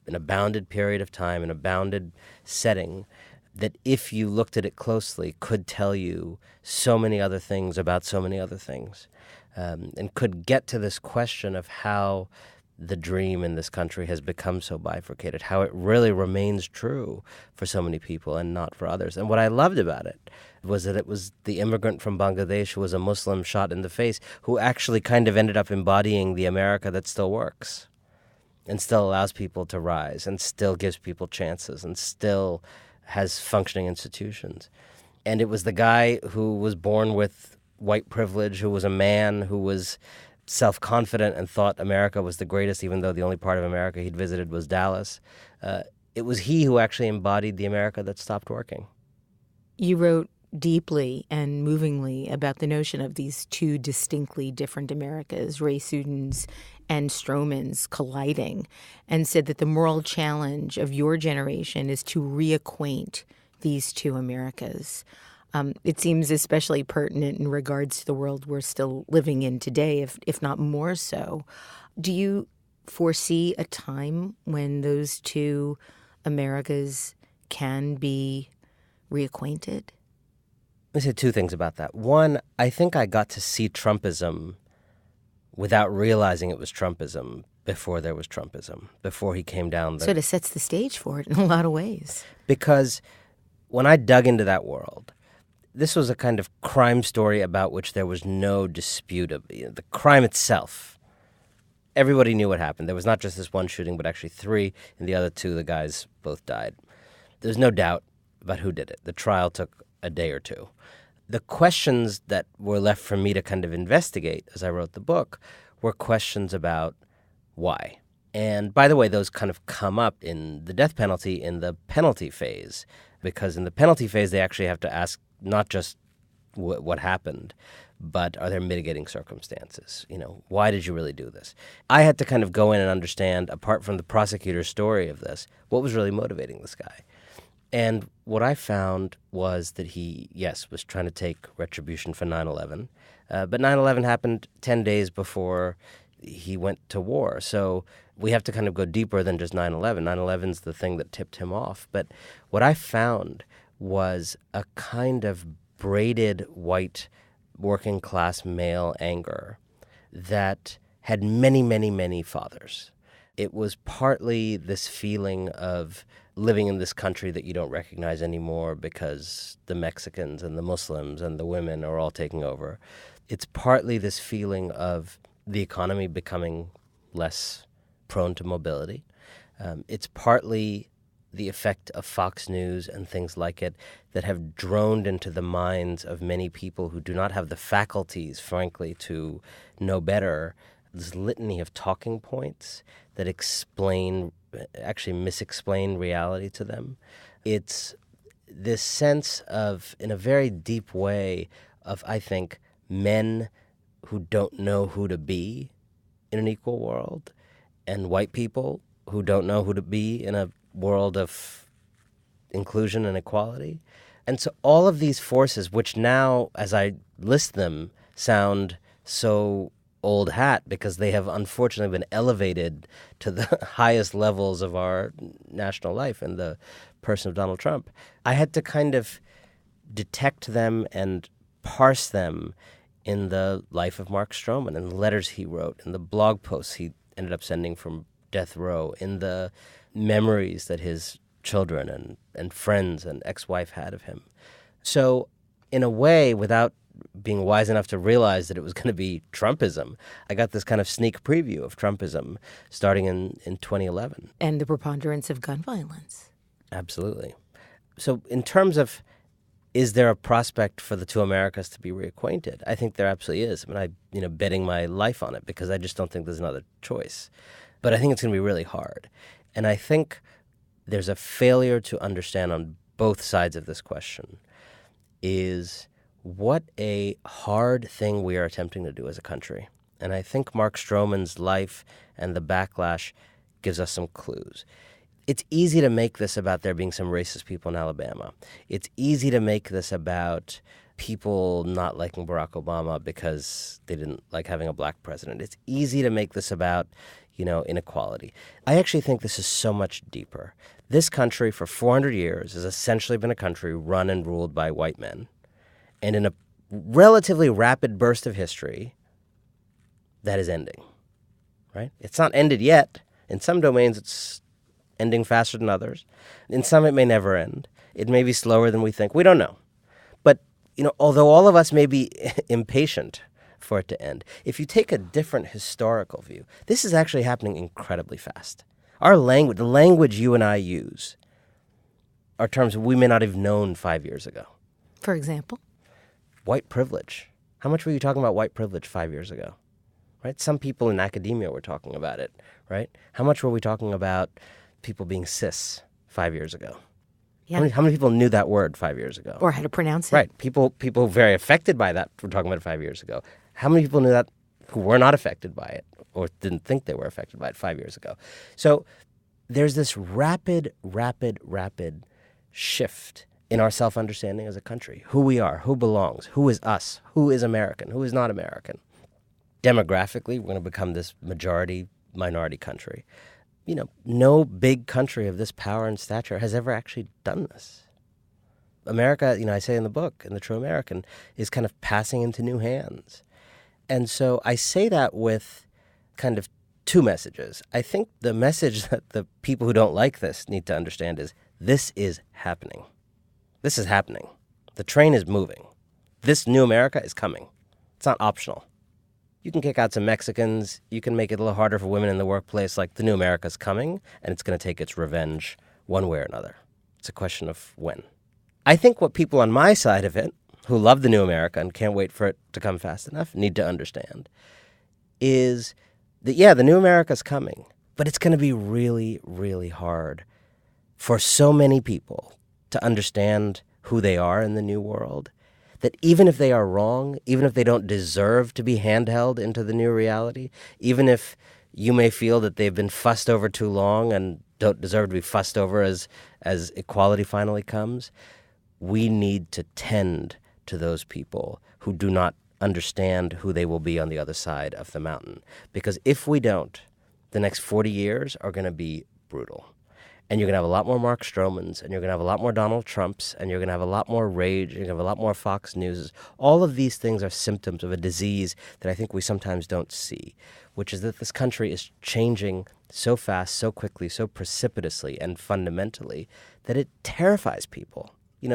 in a bounded period of time, in a bounded setting, that if you looked at it closely could tell you so many other things about so many other things. And could get to this question of how the dream in this country has become so bifurcated, how it really remains true for so many people and not for others. And what I loved about it was that it was the immigrant from Bangladesh who was a Muslim shot in the face who actually kind of ended up embodying the America that still works and still allows people to rise and still gives people chances and still has functioning institutions. And it was the guy who was born with white privilege, who was a man, who was self-confident and thought America was the greatest, even though the only part of America he'd visited was Dallas. It was he who actually embodied the America that stopped working. You wrote deeply and movingly about the notion of these two distinctly different Americas, Ray Sudan's and Stroman's colliding, and said that the moral challenge of your generation is to reacquaint these two Americas. It seems especially pertinent in regards to the world we're still living in today, if not more so. Do you foresee a time when those two Americas can be reacquainted? Let me say two things about that. One, I think I got to see Trumpism without realizing it was Trumpism before there was Trumpism, before he came down. So it sets the stage for it in a lot of ways. Because when I dug into that world, this was a kind of crime story about which there was no dispute of the crime itself. Everybody knew what happened. There was not just this one shooting, but actually three, and the other two, the guys both died. There's no doubt about who did it. The trial took a day or two. The questions that were left for me to kind of investigate as I wrote the book were questions about why. And by the way, those kind of come up in the death penalty in the penalty phase, because in the penalty phase they actually have to ask not just what happened, but are there mitigating circumstances? Why did you really do this? I had to kind of go in and understand, apart from the prosecutor's story of this, what was really motivating this guy. And what I found was that he, yes, was trying to take retribution for 9/11, but 9/11 happened 10 days before he went to war. So we have to kind of go deeper than just 9/11. 9/11's the thing that tipped him off. But what I found was a kind of braided white working class male anger that had many, many, many fathers. It was partly this feeling of living in this country that you don't recognize anymore because the Mexicans and the Muslims and the women are all taking over. It's partly this feeling of the economy becoming less prone to mobility. It's partly the effect of Fox News and things like it that have droned into the minds of many people who do not have the faculties, frankly, to know better, this litany of talking points that actually misexplain reality to them. It's this sense of, in a very deep way, of, I think, men who don't know who to be in an equal world, and white people who don't know who to be in a world of inclusion and equality. And so all of these forces, which now, as I list them, sound so old hat because they have unfortunately been elevated to the highest levels of our national life in the person of Donald Trump. I had to kind of detect them and parse them in the life of Mark Stroman, in the letters he wrote, in the blog posts he ended up sending from death row, in the memories that his children and friends and ex-wife had of him. So in a way, without being wise enough to realize that it was going to be Trumpism, I got this kind of sneak preview of Trumpism starting in 2011. And the preponderance of gun violence. Absolutely. So in terms of, is there a prospect for the two Americas to be reacquainted? I think there absolutely is. I mean, I'm betting my life on it because I just don't think there's another choice. But I think it's going to be really hard. And I think there's a failure to understand on both sides of this question is what a hard thing we are attempting to do as a country. And I think Mark Stroman's life and the backlash gives us some clues. It's easy to make this about there being some racist people in Alabama. It's easy to make this about people not liking Barack Obama because they didn't like having a black president. It's easy to make this about, inequality. I actually think this is so much deeper. This country for 400 years has essentially been a country run and ruled by white men. And in a relatively rapid burst of history, that is ending, right? It's not ended yet. In some domains, it's ending faster than others. In some, it may never end. It may be slower than we think. We don't know. But, although all of us may be impatient for it to end, if you take a different historical view, this is actually happening incredibly fast. Our language, the language you and I use, are terms we may not have known 5 years ago. For example? White privilege. How much were you talking about white privilege 5 years ago? Right? Some people in academia were talking about it, right? How much were we talking about people being cis 5 years ago? Yeah. How many people knew that word 5 years ago? Or how to pronounce it. Right. People very affected by that were talking about it 5 years ago. How many people knew that who were not affected by it or didn't think they were affected by it 5 years ago? So there's this rapid shift in our self-understanding as a country. Who we are, who belongs, who is us, who is American, who is not American. Demographically, we're going to become this majority-minority country. No big country of this power and stature has ever actually done this. America, I say in the book, in The True American, is kind of passing into new hands. And so I say that with kind of two messages. I think the message that the people who don't like this need to understand is this is happening. This is happening. The train is moving. This new America is coming. It's not optional. You can kick out some Mexicans. You can make it a little harder for women in the workplace. Like, the new America's coming, and it's going to take its revenge one way or another. It's a question of when. I think what people on my side of it, who love the new America and can't wait for it to come fast enough, need to understand is that, the new America's coming, but it's going to be really, really hard for so many people to understand who they are in the new world, that even if they are wrong, even if they don't deserve to be handheld into the new reality, even if you may feel that they've been fussed over too long and don't deserve to be fussed over as equality finally comes, we need to tend to those people who do not understand who they will be on the other side of the mountain. Because if we don't, the next 40 years are going to be brutal. And you're going to have a lot more Mark Stromans, and you're going to have a lot more Donald Trumps, and you're going to have a lot more rage, you're going to have a lot more Fox News. All of these things are symptoms of a disease that I think we sometimes don't see, which is that this country is changing so fast, so quickly, so precipitously and fundamentally that it terrifies people.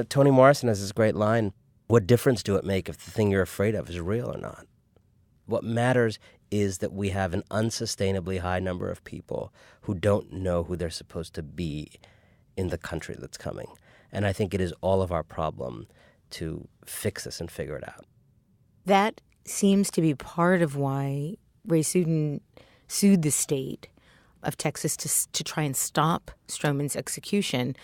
Toni Morrison has this great line, what difference do it make if the thing you're afraid of is real or not? What matters is that we have an unsustainably high number of people who don't know who they're supposed to be in the country that's coming. And I think it is all of our problem to fix this and figure it out. That seems to be part of why Ray Sudin sued the state of Texas to try and stop Stroman's execution.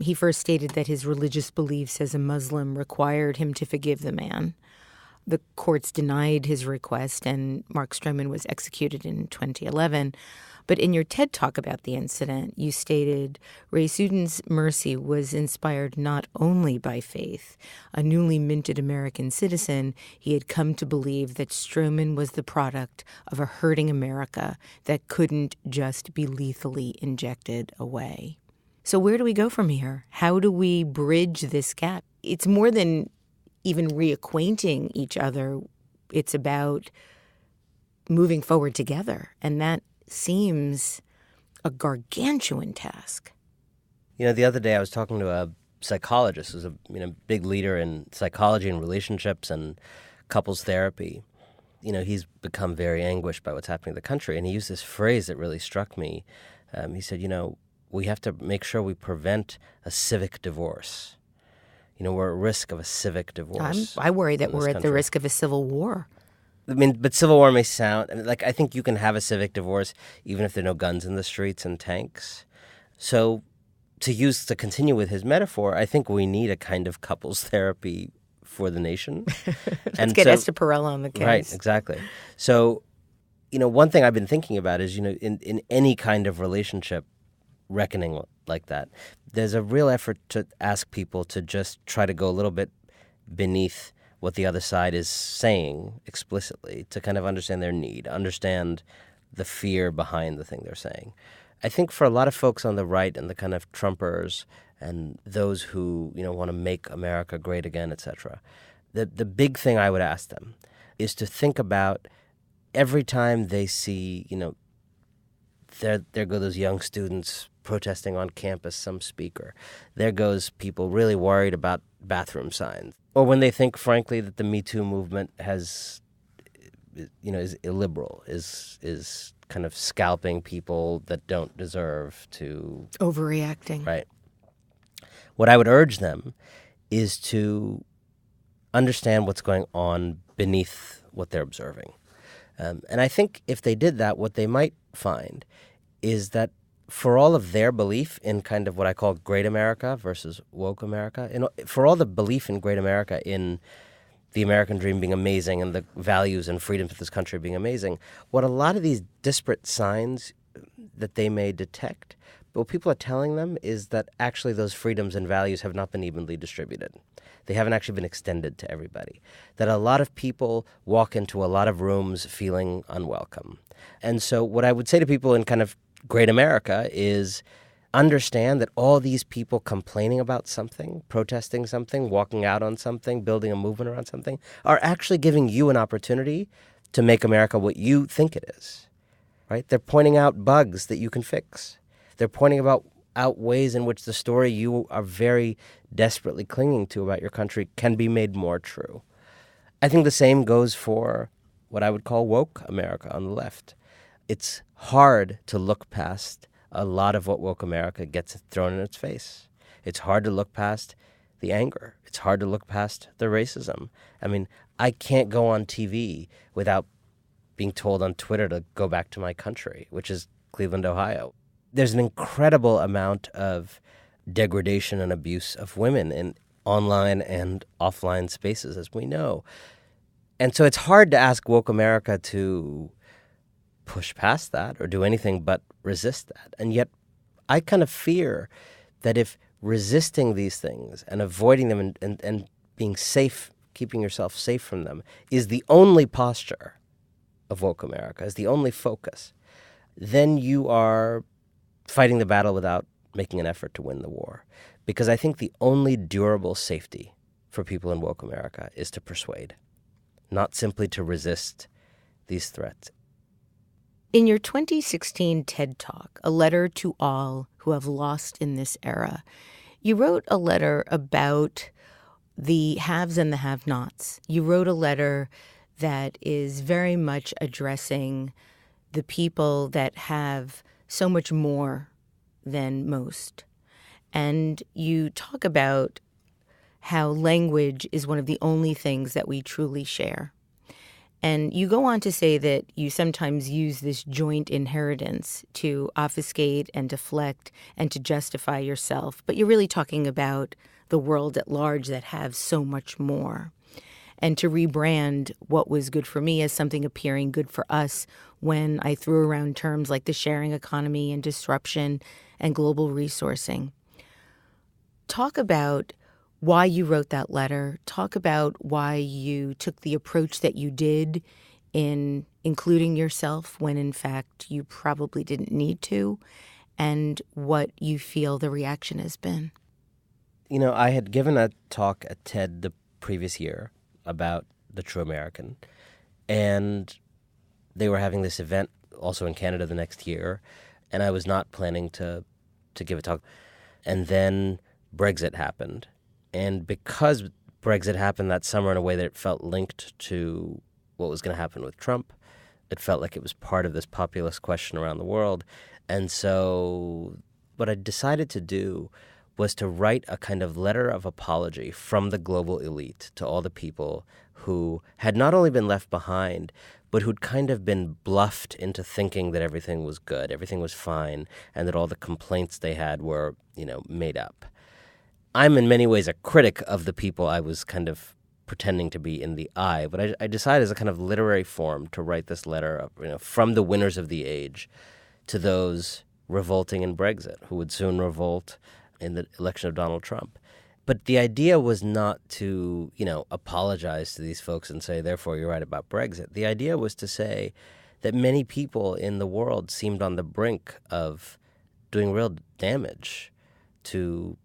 He first stated that his religious beliefs as a Muslim required him to forgive the man. the courts denied his request and Mark Stroman was executed in 2011. But in your TED Talk about the incident, you stated Ray Sudan's mercy was inspired not only by faith. A newly minted American citizen, he had come to believe that Stroman was the product of a hurting America that couldn't just be lethally injected away. So where do we go from here? How do we bridge this gap? It's more than even reacquainting each other. It's about moving forward together. And that seems a gargantuan task. The other day I was talking to a psychologist who's a big leader in psychology and relationships and couples therapy. He's become very anguished by what's happening in the country. And he used this phrase that really struck me. He said, we have to make sure we prevent a civic divorce. We're at risk of a civic divorce. I worry that we're at the risk of a civil war. But civil war may sound I think you can have a civic divorce even if there are no guns in the streets and tanks. So to continue with his metaphor, I think we need a kind of couples therapy for the nation. Let's get Esther Perel on the case. Right, exactly. So, one thing I've been thinking about is, in any kind of relationship reckoning like that, there's a real effort to ask people to just try to go a little bit beneath what the other side is saying explicitly, to kind of understand their need, understand the fear behind the thing they're saying. I think for a lot of folks on the right and the kind of Trumpers and those who, want to make America great again, et cetera, the big thing I would ask them is to think about every time they see, there go those young students protesting on campus, some speaker. There goes people really worried about bathroom signs. Or when they think, frankly, that the Me Too movement is illiberal, is kind of scalping people that don't deserve to... Overreacting. Right. What I would urge them is to understand what's going on beneath what they're observing. And I think if they did that, what they might find is that for all of their belief in kind of what I call great America versus woke America, for all the belief in great America, in the American dream being amazing and the values and freedoms of this country being amazing, what a lot of these disparate signs that they may detect, what people are telling them is that actually those freedoms and values have not been evenly distributed. They haven't actually been extended to everybody. That a lot of people walk into a lot of rooms feeling unwelcome. And so what I would say to people in kind of great America is understand that all these people complaining about something, protesting something, walking out on something, building a movement around something, are actually giving you an opportunity to make America what you think it is, right? They're pointing out bugs that you can fix. They're pointing out ways in which the story you are very desperately clinging to about your country can be made more true. I think the same goes for what I would call woke America on the left. It's hard to look past a lot of what woke America gets thrown in its face. It's hard to look past the anger. It's hard to look past the racism. I mean, I can't go on TV without being told on Twitter to go back to my country, which is Cleveland, Ohio. There's an incredible amount of degradation and abuse of women in online and offline spaces, as we know. And so it's hard to ask woke America to push past that or do anything but resist that. And yet I kind of fear that if resisting these things and avoiding them and being safe, keeping yourself safe from them, is the only posture of woke America, is the only focus, then you are fighting the battle without making an effort to win the war. Because I think the only durable safety for people in woke America is to persuade, not simply to resist these threats. In your 2016 TED Talk, A Letter to All Who Have Lost in This Era, you wrote a letter about the haves and the have-nots. You wrote a letter that is very much addressing the people that have so much more than most. And you talk about how language is one of the only things that we truly share. And you go on to say that you sometimes use this joint inheritance to obfuscate and deflect and to justify yourself, but you're really talking about the world at large that have so much more. and to rebrand what was good for me as something appearing good for us when I threw around terms like the sharing economy and disruption and global resourcing. Talk about why you wrote that letter. Talk about why you took the approach that you did in including yourself when, in fact, you probably didn't need to, and what you feel the reaction has been. You know, I had given a talk at TED the previous year about the true American, and they were having this event also in Canada the next year, and I was not planning to give a talk. And then Brexit happened. And because Brexit happened that summer in a way that it felt linked to what was going to happen with Trump, it felt like it was part of this populist question around the world. And so what I decided to do was to write a kind of letter of apology from the global elite to all the people who had not only been left behind, but who'd kind of been bluffed into thinking that everything was good, everything was fine, and that all the complaints they had were, made up. I'm in many ways a critic of the people I was kind of pretending to be in the eye, but I decided as a kind of literary form to write this letter from the winners of the age to those revolting in Brexit, who would soon revolt in the election of Donald Trump. But the idea was not to, apologize to these folks and say, therefore, you're right about Brexit. The idea was to say that many people in the world seemed on the brink of doing real damage to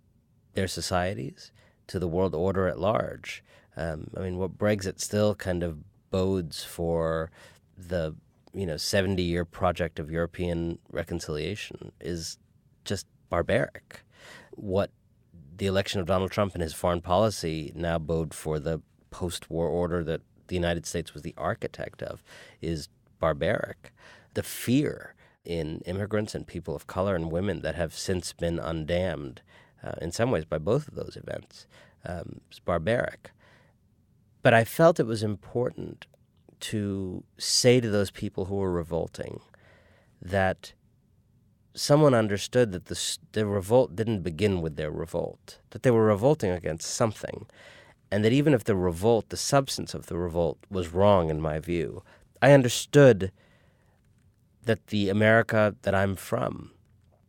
their societies, to the world order at large. What Brexit still kind of bodes for the 70-year project of European reconciliation is just barbaric. What the election of Donald Trump and his foreign policy now bode for the post-war order that the United States was the architect of is barbaric. The fear in immigrants and people of color and women that have since been undamned in some ways by both of those events is barbaric. But I felt it was important to say to those people who were revolting that someone understood that the revolt didn't begin with their revolt, that they were revolting against something, and that even if the revolt, the substance of the revolt, was wrong in my view, I understood that the America that I'm from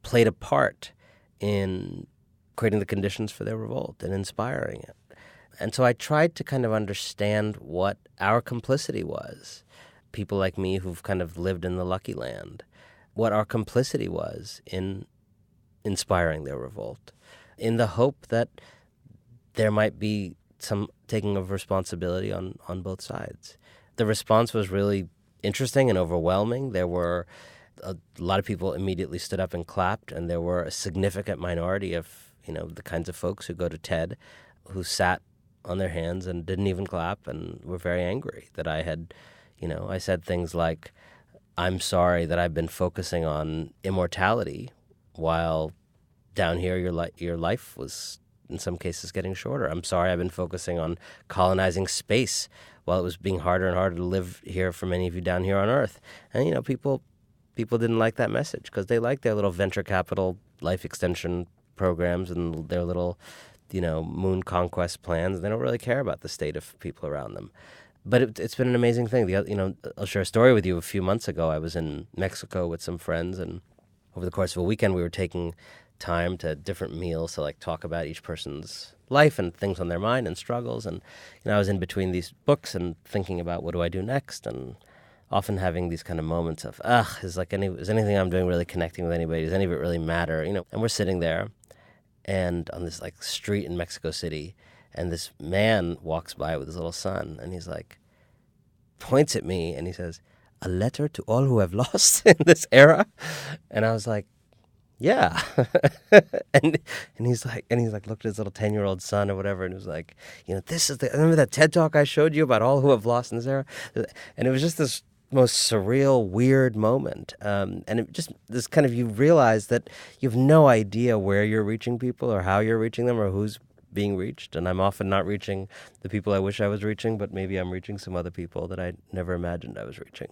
played a part in creating the conditions for their revolt and inspiring it. And so I tried to kind of understand what our complicity was, people like me who've kind of lived in the Lucky Land, what our complicity was in inspiring their revolt, in the hope that there might be some taking of responsibility on both sides. The response was really interesting and overwhelming. There were a lot of people immediately stood up and clapped, and there were a significant minority of the kinds of folks who go to TED who sat on their hands and didn't even clap and were very angry that I had, I said things like, I'm sorry that I've been focusing on immortality while down here your life was in some cases getting shorter. I'm sorry I've been focusing on colonizing space while it was being harder and harder to live here for many of you down here on Earth. And, people didn't like that message because they like their little venture capital life extension programs and their little, moon conquest plans. They don't really care about the state of people around them. But it's been an amazing thing. I'll share a story with you. A few months ago, I was in Mexico with some friends, and over the course of a weekend, we were taking time to different meals to talk about each person's life and things on their mind and struggles. And I was in between these books and thinking about what do I do next, and often having these kind of moments of, is anything I'm doing really connecting with anybody? Does any of it really matter? And we're sitting there, and on this street in Mexico City, and this man walks by with his little son, and he's points at me, and he says, "A letter to all who have lost in this era." And I was like, yeah. and he's looked at his little 10-year-old son or whatever, and he was like, this is remember that TED Talk I showed you about all who have lost in this era? And it was just this most surreal, weird moment. And it just, this kind of, you realize that you have no idea where you're reaching people or how you're reaching them or who's being reached. And I'm often not reaching the people I wish I was reaching, but maybe I'm reaching some other people that I never imagined I was reaching.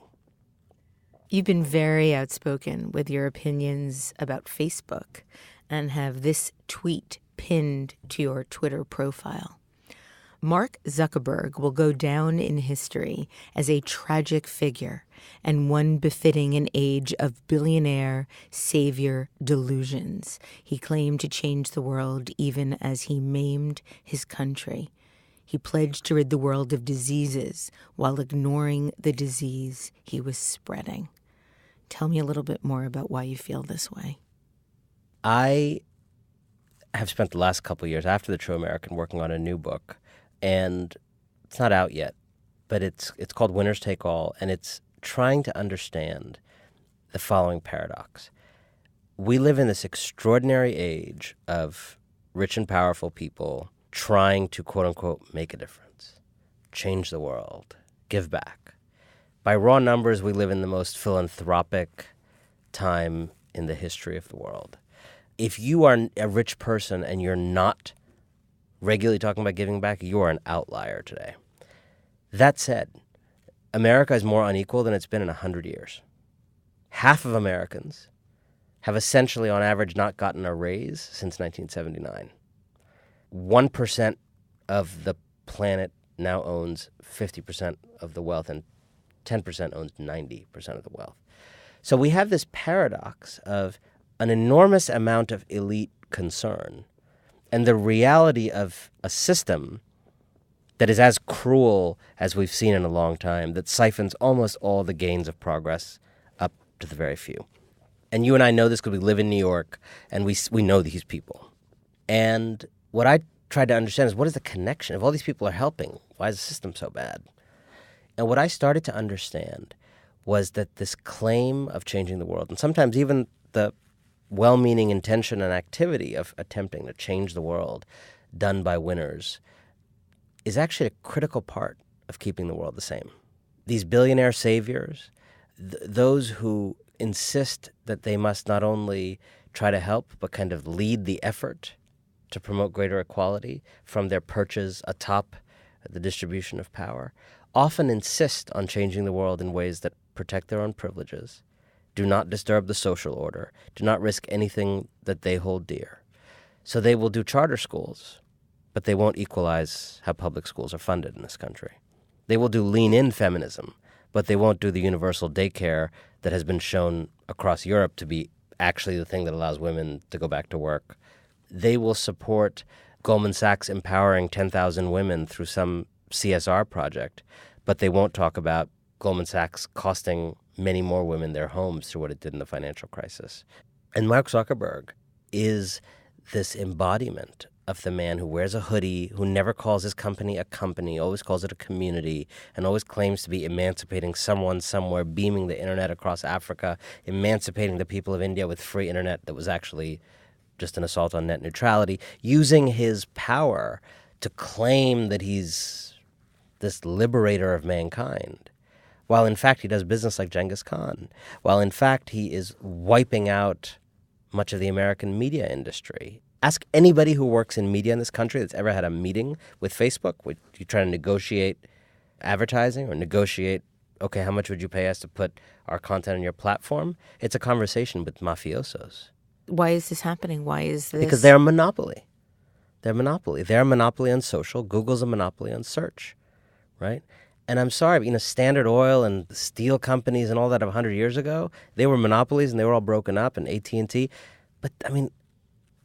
You've been very outspoken with your opinions about Facebook and have this tweet pinned to your Twitter profile. Mark Zuckerberg will go down in history as a tragic figure and one befitting an age of billionaire savior delusions. He claimed to change the world even as he maimed his country. He pledged to rid the world of diseases while ignoring the disease he was spreading. Tell me a little bit more about why you feel this way. I have spent the last couple of years after The True American working on a new book, and it's not out yet, but it's called Winners Take All, and it's trying to understand the following paradox. We live in this extraordinary age of rich and powerful people trying to, quote-unquote, make a difference, change the world, give back. By raw numbers, we live in the most philanthropic time in the history of the world. If you are a rich person and you're not regularly talking about giving back, you are an outlier today. That said, America is more unequal than it's been in 100 years. Half of Americans have essentially, on average, not gotten a raise since 1979. 1% of the planet now owns 50% of the wealth, and 10% owns 90% of the wealth. So we have this paradox of an enormous amount of elite concern and the reality of a system that is as cruel as we've seen in a long time, that siphons almost all the gains of progress up to the very few. And you and I know this because we live in New York, and we know these people. And what I tried to understand is, what is the connection? If all these people are helping, why is the system so bad? And what I started to understand was that this claim of changing the world, and sometimes even the well-meaning intention and activity of attempting to change the world done by winners, is actually a critical part of keeping the world the same. These billionaire saviors, those who insist that they must not only try to help, but kind of lead the effort to promote greater equality from their perches atop the distribution of power, often insist on changing the world in ways that protect their own privileges, do not disturb the social order, do not risk anything that they hold dear. So they will do charter schools, but they won't equalize how public schools are funded in this country. They will do lean-in feminism, but they won't do the universal daycare that has been shown across Europe to be actually the thing that allows women to go back to work. They will support Goldman Sachs empowering 10,000 women through some CSR project, but they won't talk about Goldman Sachs costing many more women their homes through what it did in the financial crisis. And Mark Zuckerberg is this embodiment of the man who wears a hoodie, who never calls his company a company, always calls it a community, and always claims to be emancipating someone somewhere, beaming the internet across Africa, emancipating the people of India with free internet that was actually just an assault on net neutrality, using his power to claim that he's this liberator of mankind, while in fact he does business like Genghis Khan, while in fact he is wiping out much of the American media industry. Ask anybody who works in media in this country that's ever had a meeting with Facebook, where you try to negotiate advertising or negotiate, okay, how much would you pay us to put our content on your platform? It's a conversation with mafiosos. Why is this happening? Why is this? Because they're a monopoly. They're a monopoly. They're a monopoly on social. Google's a monopoly on search, right? And I'm sorry, Standard Oil and the steel companies and all that of 100 years ago, they were monopolies and they were all broken up, and AT&T. But,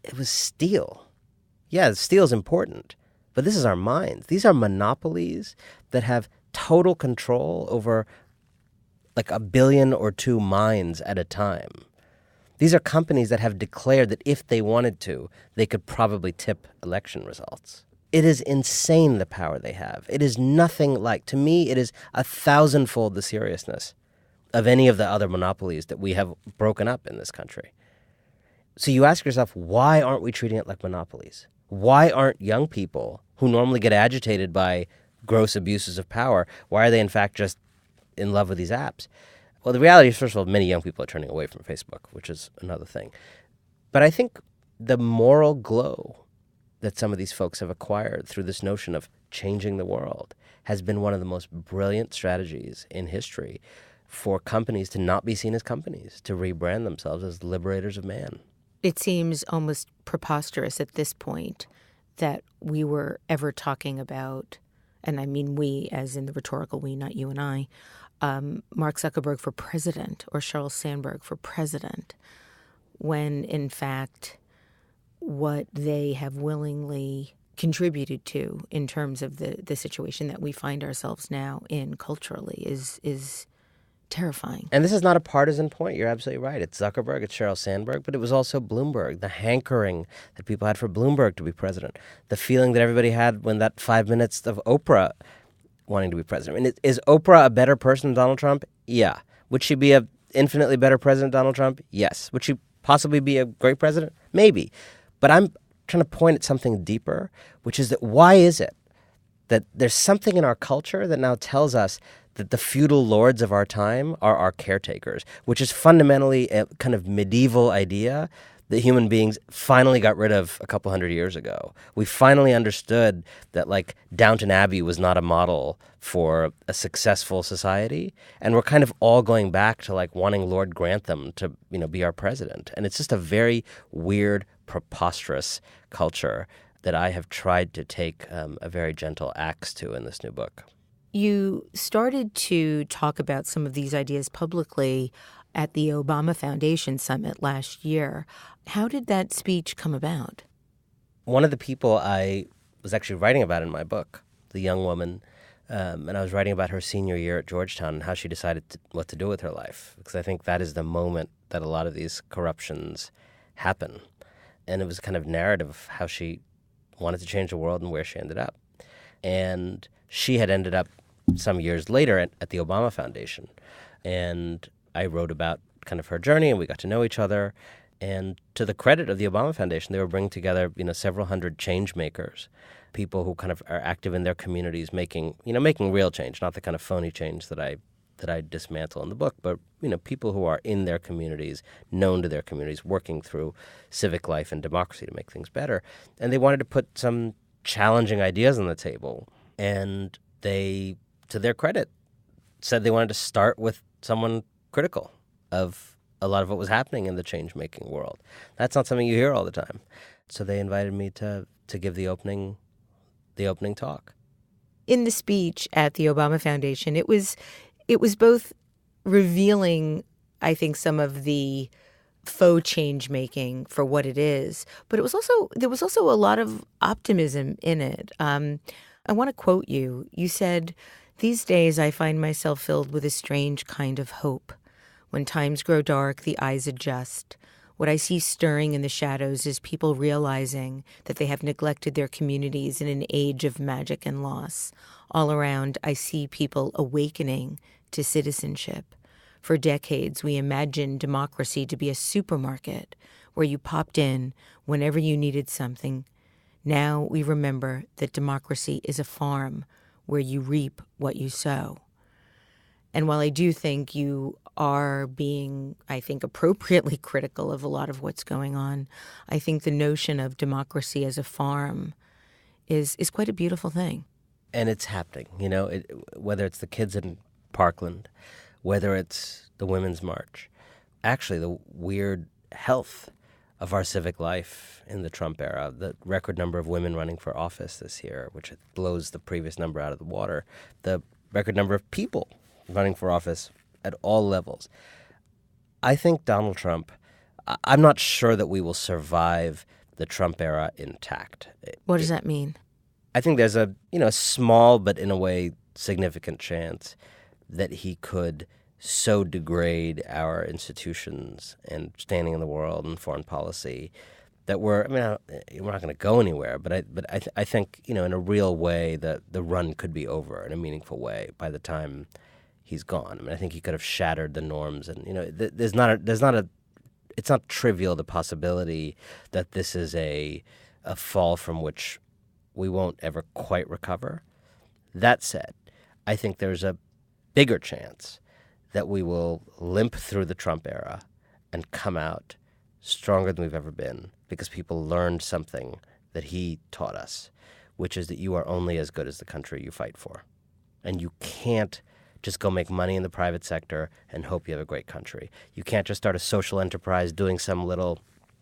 it was steel. Yeah, steel is important, but this is our mines. These are monopolies that have total control over like 1 billion or 2 mines at a time. These are companies that have declared that if they wanted to, they could probably tip election results. It is insane the power they have. It is nothing like, to me, it is 1,000-fold the seriousness of any of the other monopolies that we have broken up in this country. So you ask yourself, why aren't we treating it like monopolies? Why aren't young people who normally get agitated by gross abuses of power, why are they in fact just in love with these apps? Well, the reality is, first of all, many young people are turning away from Facebook, which is another thing. But I think the moral glow that some of these folks have acquired through this notion of changing the world has been one of the most brilliant strategies in history for companies to not be seen as companies, to rebrand themselves as liberators of man. It seems almost preposterous at this point that we were ever talking about, and I mean we as in the rhetorical we, not you and I, Mark Zuckerberg for president or Sheryl Sandberg for president, when in fact what they have willingly contributed to in terms of the situation that we find ourselves now in culturally is terrifying. And this is not a partisan point. You're absolutely right. It's Zuckerberg, it's Sheryl Sandberg, but it was also Bloomberg, the hankering that people had for Bloomberg to be president, the feeling that everybody had when that 5 minutes of Oprah wanting to be president. I mean, is Oprah a better person than Donald Trump? Yeah. Would she be an infinitely better president than Donald Trump? Yes. Would she possibly be a great president? Maybe. But I'm trying to point at something deeper, which is that why is it that there's something in our culture that now tells us that the feudal lords of our time are our caretakers, which is fundamentally a kind of medieval idea that human beings finally got rid of a couple hundred years ago. We finally understood that, like, Downton Abbey was not a model for a successful society, and we're kind of all going back to, like, wanting Lord Grantham to, be our president. And it's just a very weird, preposterous culture that I have tried to take a very gentle axe to in this new book. You started to talk about some of these ideas publicly at the Obama Foundation Summit last year. How did that speech come about? One of the people I was actually writing about in my book, the young woman, and I was writing about her senior year at Georgetown and how she decided what to do with her life, because I think that is the moment that a lot of these corruptions happen. And it was a kind of narrative of how she wanted to change the world and where she ended up. And she had ended up some years later at the Obama Foundation. And I wrote about kind of her journey, and we got to know each other. And to the credit of the Obama Foundation, they were bringing together, several hundred change makers, people who kind of are active in their communities, making real change, not the kind of phony change that I dismantle in the book, but, people who are in their communities, known to their communities, working through civic life and democracy to make things better. And they wanted to put some challenging ideas on the table. And they, to their credit, said they wanted to start with someone critical of a lot of what was happening in the change-making world. That's not something you hear all the time. So they invited me to give the opening talk. In the speech at the Obama Foundation, it was both revealing, I think, some of the faux change-making for what it is, but there was also a lot of optimism in it. I want to quote you. You said, "These days I find myself filled with a strange kind of hope. When times grow dark, the eyes adjust. What I see stirring in the shadows is people realizing that they have neglected their communities in an age of magic and loss. All around, I see people awakening to citizenship. For decades, we imagined democracy to be a supermarket where you popped in whenever you needed something. Now we remember that democracy is a farm where you reap what you sow." And while I do think you are being, I think, appropriately critical of a lot of what's going on, I think the notion of democracy as a farm is quite a beautiful thing. And it's happening, whether it's the kids in Parkland, whether it's the Women's March, actually the weird health of our civic life in the Trump era, the record number of women running for office this year, which blows the previous number out of the water, the record number of people running for office at all levels. I think Donald Trump, I'm not sure that we will survive the Trump era intact. What does that mean? I think there's a small but in a way significant chance that he could so degrade our institutions and standing in the world and foreign policy that we're not going to go anywhere. But I think in a real way the run could be over in a meaningful way by the time he's gone. I think he could have shattered the norms, and it's not trivial, the possibility that this is a fall from which we won't ever quite recover. That said, I think there's a bigger chance that we will limp through the Trump era and come out stronger than we've ever been, because people learned something that he taught us, which is that you are only as good as the country you fight for. And you can't just go make money in the private sector and hope you have a great country. You can't just start a social enterprise doing some little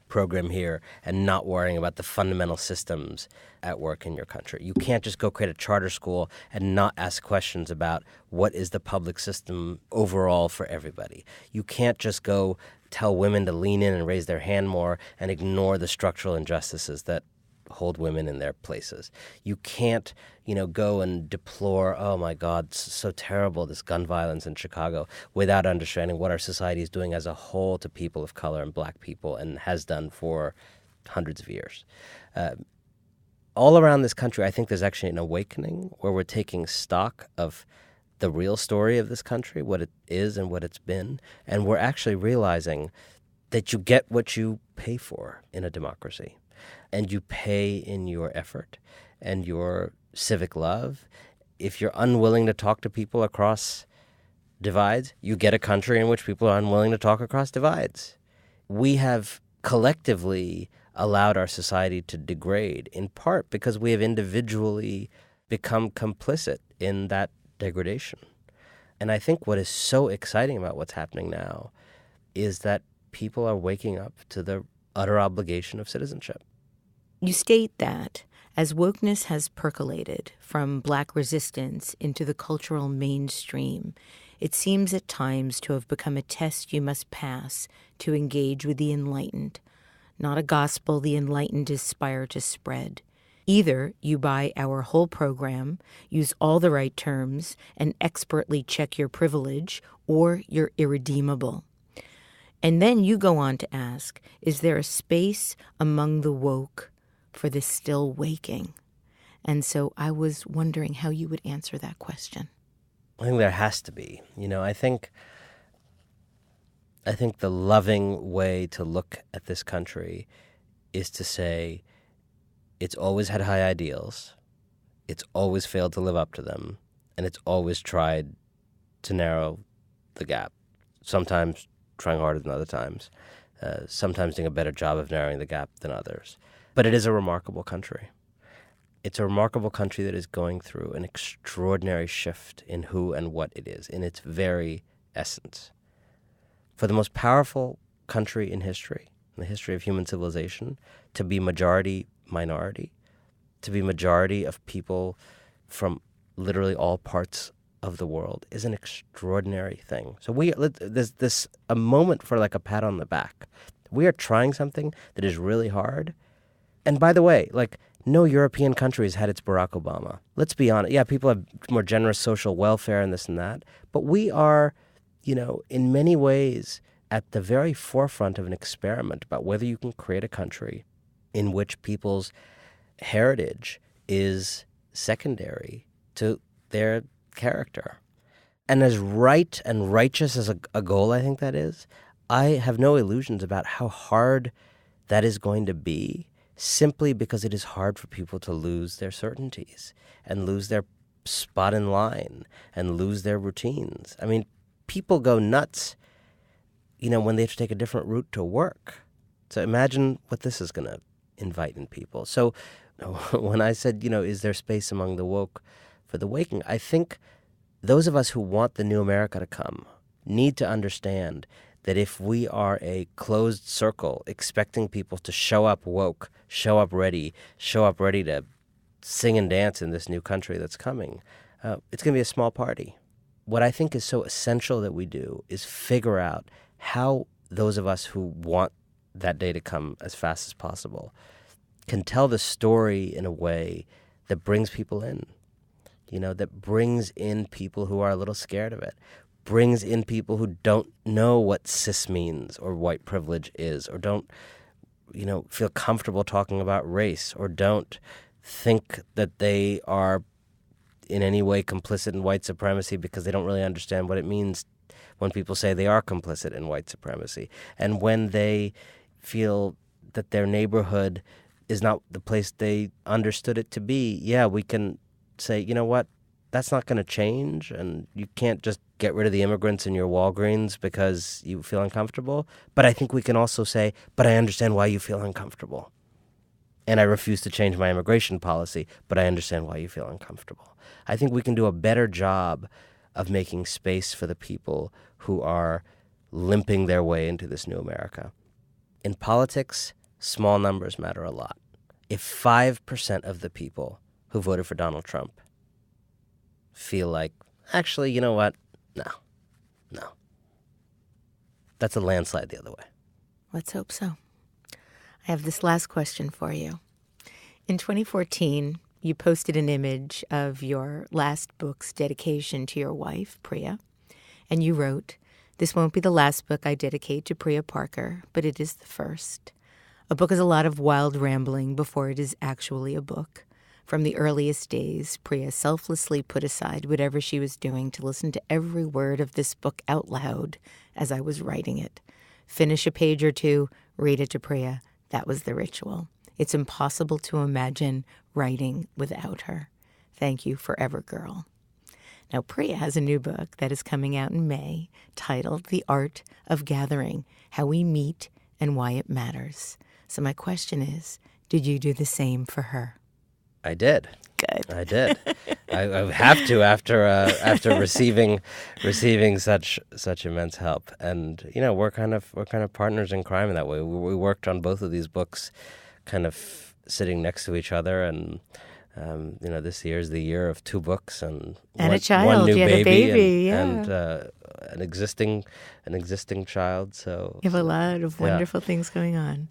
program here and not worrying about the fundamental systems at work in your country. You can't just go create a charter school and not ask questions about what is the public system overall for everybody. You can't just go tell women to lean in and raise their hand more and ignore the structural injustices that hold women in their places. You can't, go and deplore, oh my God, so terrible, this gun violence in Chicago, without understanding what our society is doing as a whole to people of color and black people and has done for hundreds of years. All around this country, I think there's actually an awakening where we're taking stock of the real story of this country, what it is and what it's been, and we're actually realizing that you get what you pay for in a democracy. And you pay in your effort and your civic love. If you're unwilling to talk to people across divides, you get a country in which people are unwilling to talk across divides. We have collectively allowed our society to degrade, in part because we have individually become complicit in that degradation. And I think what is so exciting about what's happening now is that people are waking up to the utter obligation of citizenship. You state that as wokeness has percolated from Black resistance into the cultural mainstream, it seems at times to have become a test you must pass to engage with the enlightened, not a gospel the enlightened aspire to spread. Either you buy our whole program, use all the right terms, and expertly check your privilege, or you're irredeemable. And then you go on to ask, is there a space among the woke for the still waking? And so I was wondering how you would answer that question. I think there has to be. I think the loving way to look at this country is to say it's always had high ideals, it's always failed to live up to them, and it's always tried to narrow the gap, sometimes trying harder than other times, sometimes doing a better job of narrowing the gap than others. But it is a remarkable country. It's a remarkable country that is going through an extraordinary shift in who and what it is, in its very essence. For the most powerful country in history, in the history of human civilization, to be majority-minority, to be majority of people from literally all parts of the world is an extraordinary thing. So there's a moment for like a pat on the back. We are trying something that is really hard. And by the way, no European country has had its Barack Obama. Let's be honest. Yeah, people have more generous social welfare and this and that. But we are, in many ways at the very forefront of an experiment about whether you can create a country in which people's heritage is secondary to their character. And as right and righteous as a goal I think that is, I have no illusions about how hard that is going to be, simply because it is hard for people to lose their certainties and lose their spot in line and lose their routines. I mean, people go nuts, when they have to take a different route to work. So imagine what this is going to invite in people. So when I said, is there space among the woke for the waking, I think those of us who want the new America to come need to understand that if we are a closed circle expecting people to show up woke, show up ready to sing and dance in this new country that's coming, it's going to be a small party. What I think is so essential that we do is figure out how those of us who want that day to come as fast as possible can tell the story in a way that brings people in, that brings in people who are a little scared of it, brings in people who don't know what cis means or white privilege is, or don't, feel comfortable talking about race, or don't think that they are in any way complicit in white supremacy because they don't really understand what it means when people say they are complicit in white supremacy. And when they feel that their neighborhood is not the place they understood it to be, we can say, you know what, that's not going to change, and you can't just get rid of the immigrants in your Walgreens because you feel uncomfortable. But I think we can also say, but I understand why you feel uncomfortable. And I refuse to change my immigration policy, but I understand why you feel uncomfortable. I think we can do a better job of making space for the people who are limping their way into this new America. In politics, small numbers matter a lot. If 5% of the people who voted for Donald Trump feel like, actually, you know what? No. That's a landslide the other way. Let's hope so. I have this last question for you. In 2014, you posted an image of your last book's dedication to your wife, Priya, and you wrote, "This won't be the last book I dedicate to Priya Parker, but it is the first. A book is a lot of wild rambling before it is actually a book. From the earliest days, Priya selflessly put aside whatever she was doing to listen to every word of this book out loud as I was writing it. Finish a page or two, read it to Priya. That was the ritual. It's impossible to imagine writing without her. Thank you forever, girl." Now, Priya has a new book that is coming out in May titled The Art of Gathering, How We Meet and Why It Matters. So my question is, did you do the same for her? I did. Good. I did. I have to after receiving such immense help, and we're kind of partners in crime in that way. We worked on both of these books, kind of sitting next to each other, and this year is the year of 2 books and a child. one new You had a baby, and an existing child. So you have a lot of wonderful things going on.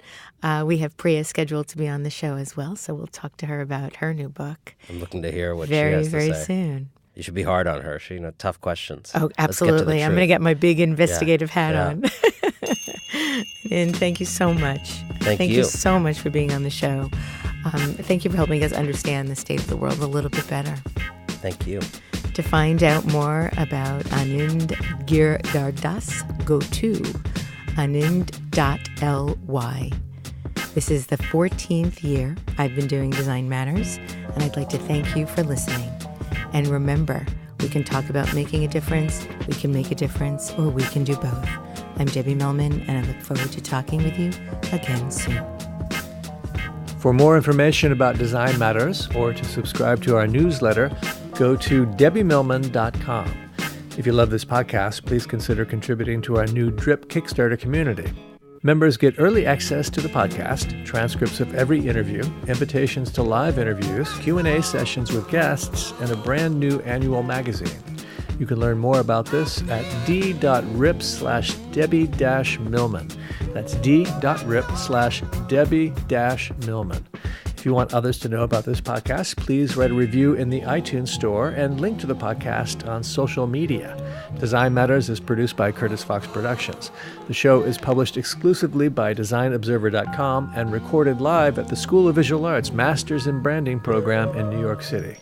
We have Priya scheduled to be on the show as well, so we'll talk to her about her new book. I'm looking to hear what she has to say. Very soon. You should be hard on her. She, tough questions. Oh, absolutely. I'm going to get my big investigative hat on. And thank you so much. Thank you so much for being on the show. Thank you for helping us understand the state of the world a little bit better. Thank you. To find out more about Anand Giridharadas, go to anand.ly. This is the 14th year I've been doing Design Matters, and I'd like to thank you for listening. And remember, we can talk about making a difference, we can make a difference, or we can do both. I'm Debbie Millman, and I look forward to talking with you again soon. For more information about Design Matters or to subscribe to our newsletter, go to debbiemillman.com. If you love this podcast, please consider contributing to our new Drip Kickstarter community. Members get early access to the podcast, transcripts of every interview, invitations to live interviews, Q&A sessions with guests, and a brand new annual magazine. You can learn more about this at d.rip/Debbie-Millman. That's d.rip/Debbie-Millman. If you want others to know about this podcast, please write a review in the iTunes store and link to the podcast on social media. Design Matters is produced by Curtis Fox Productions. The show is published exclusively by DesignObserver.com and recorded live at the School of Visual Arts Masters in Branding program in New York City.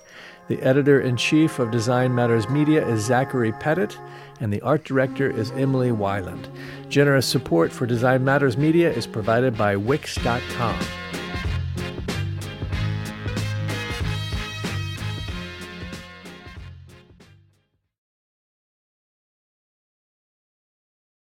The editor-in-chief of Design Matters Media is Zachary Pettit, and the art director is Emily Weiland. Generous support for Design Matters Media is provided by Wix.com.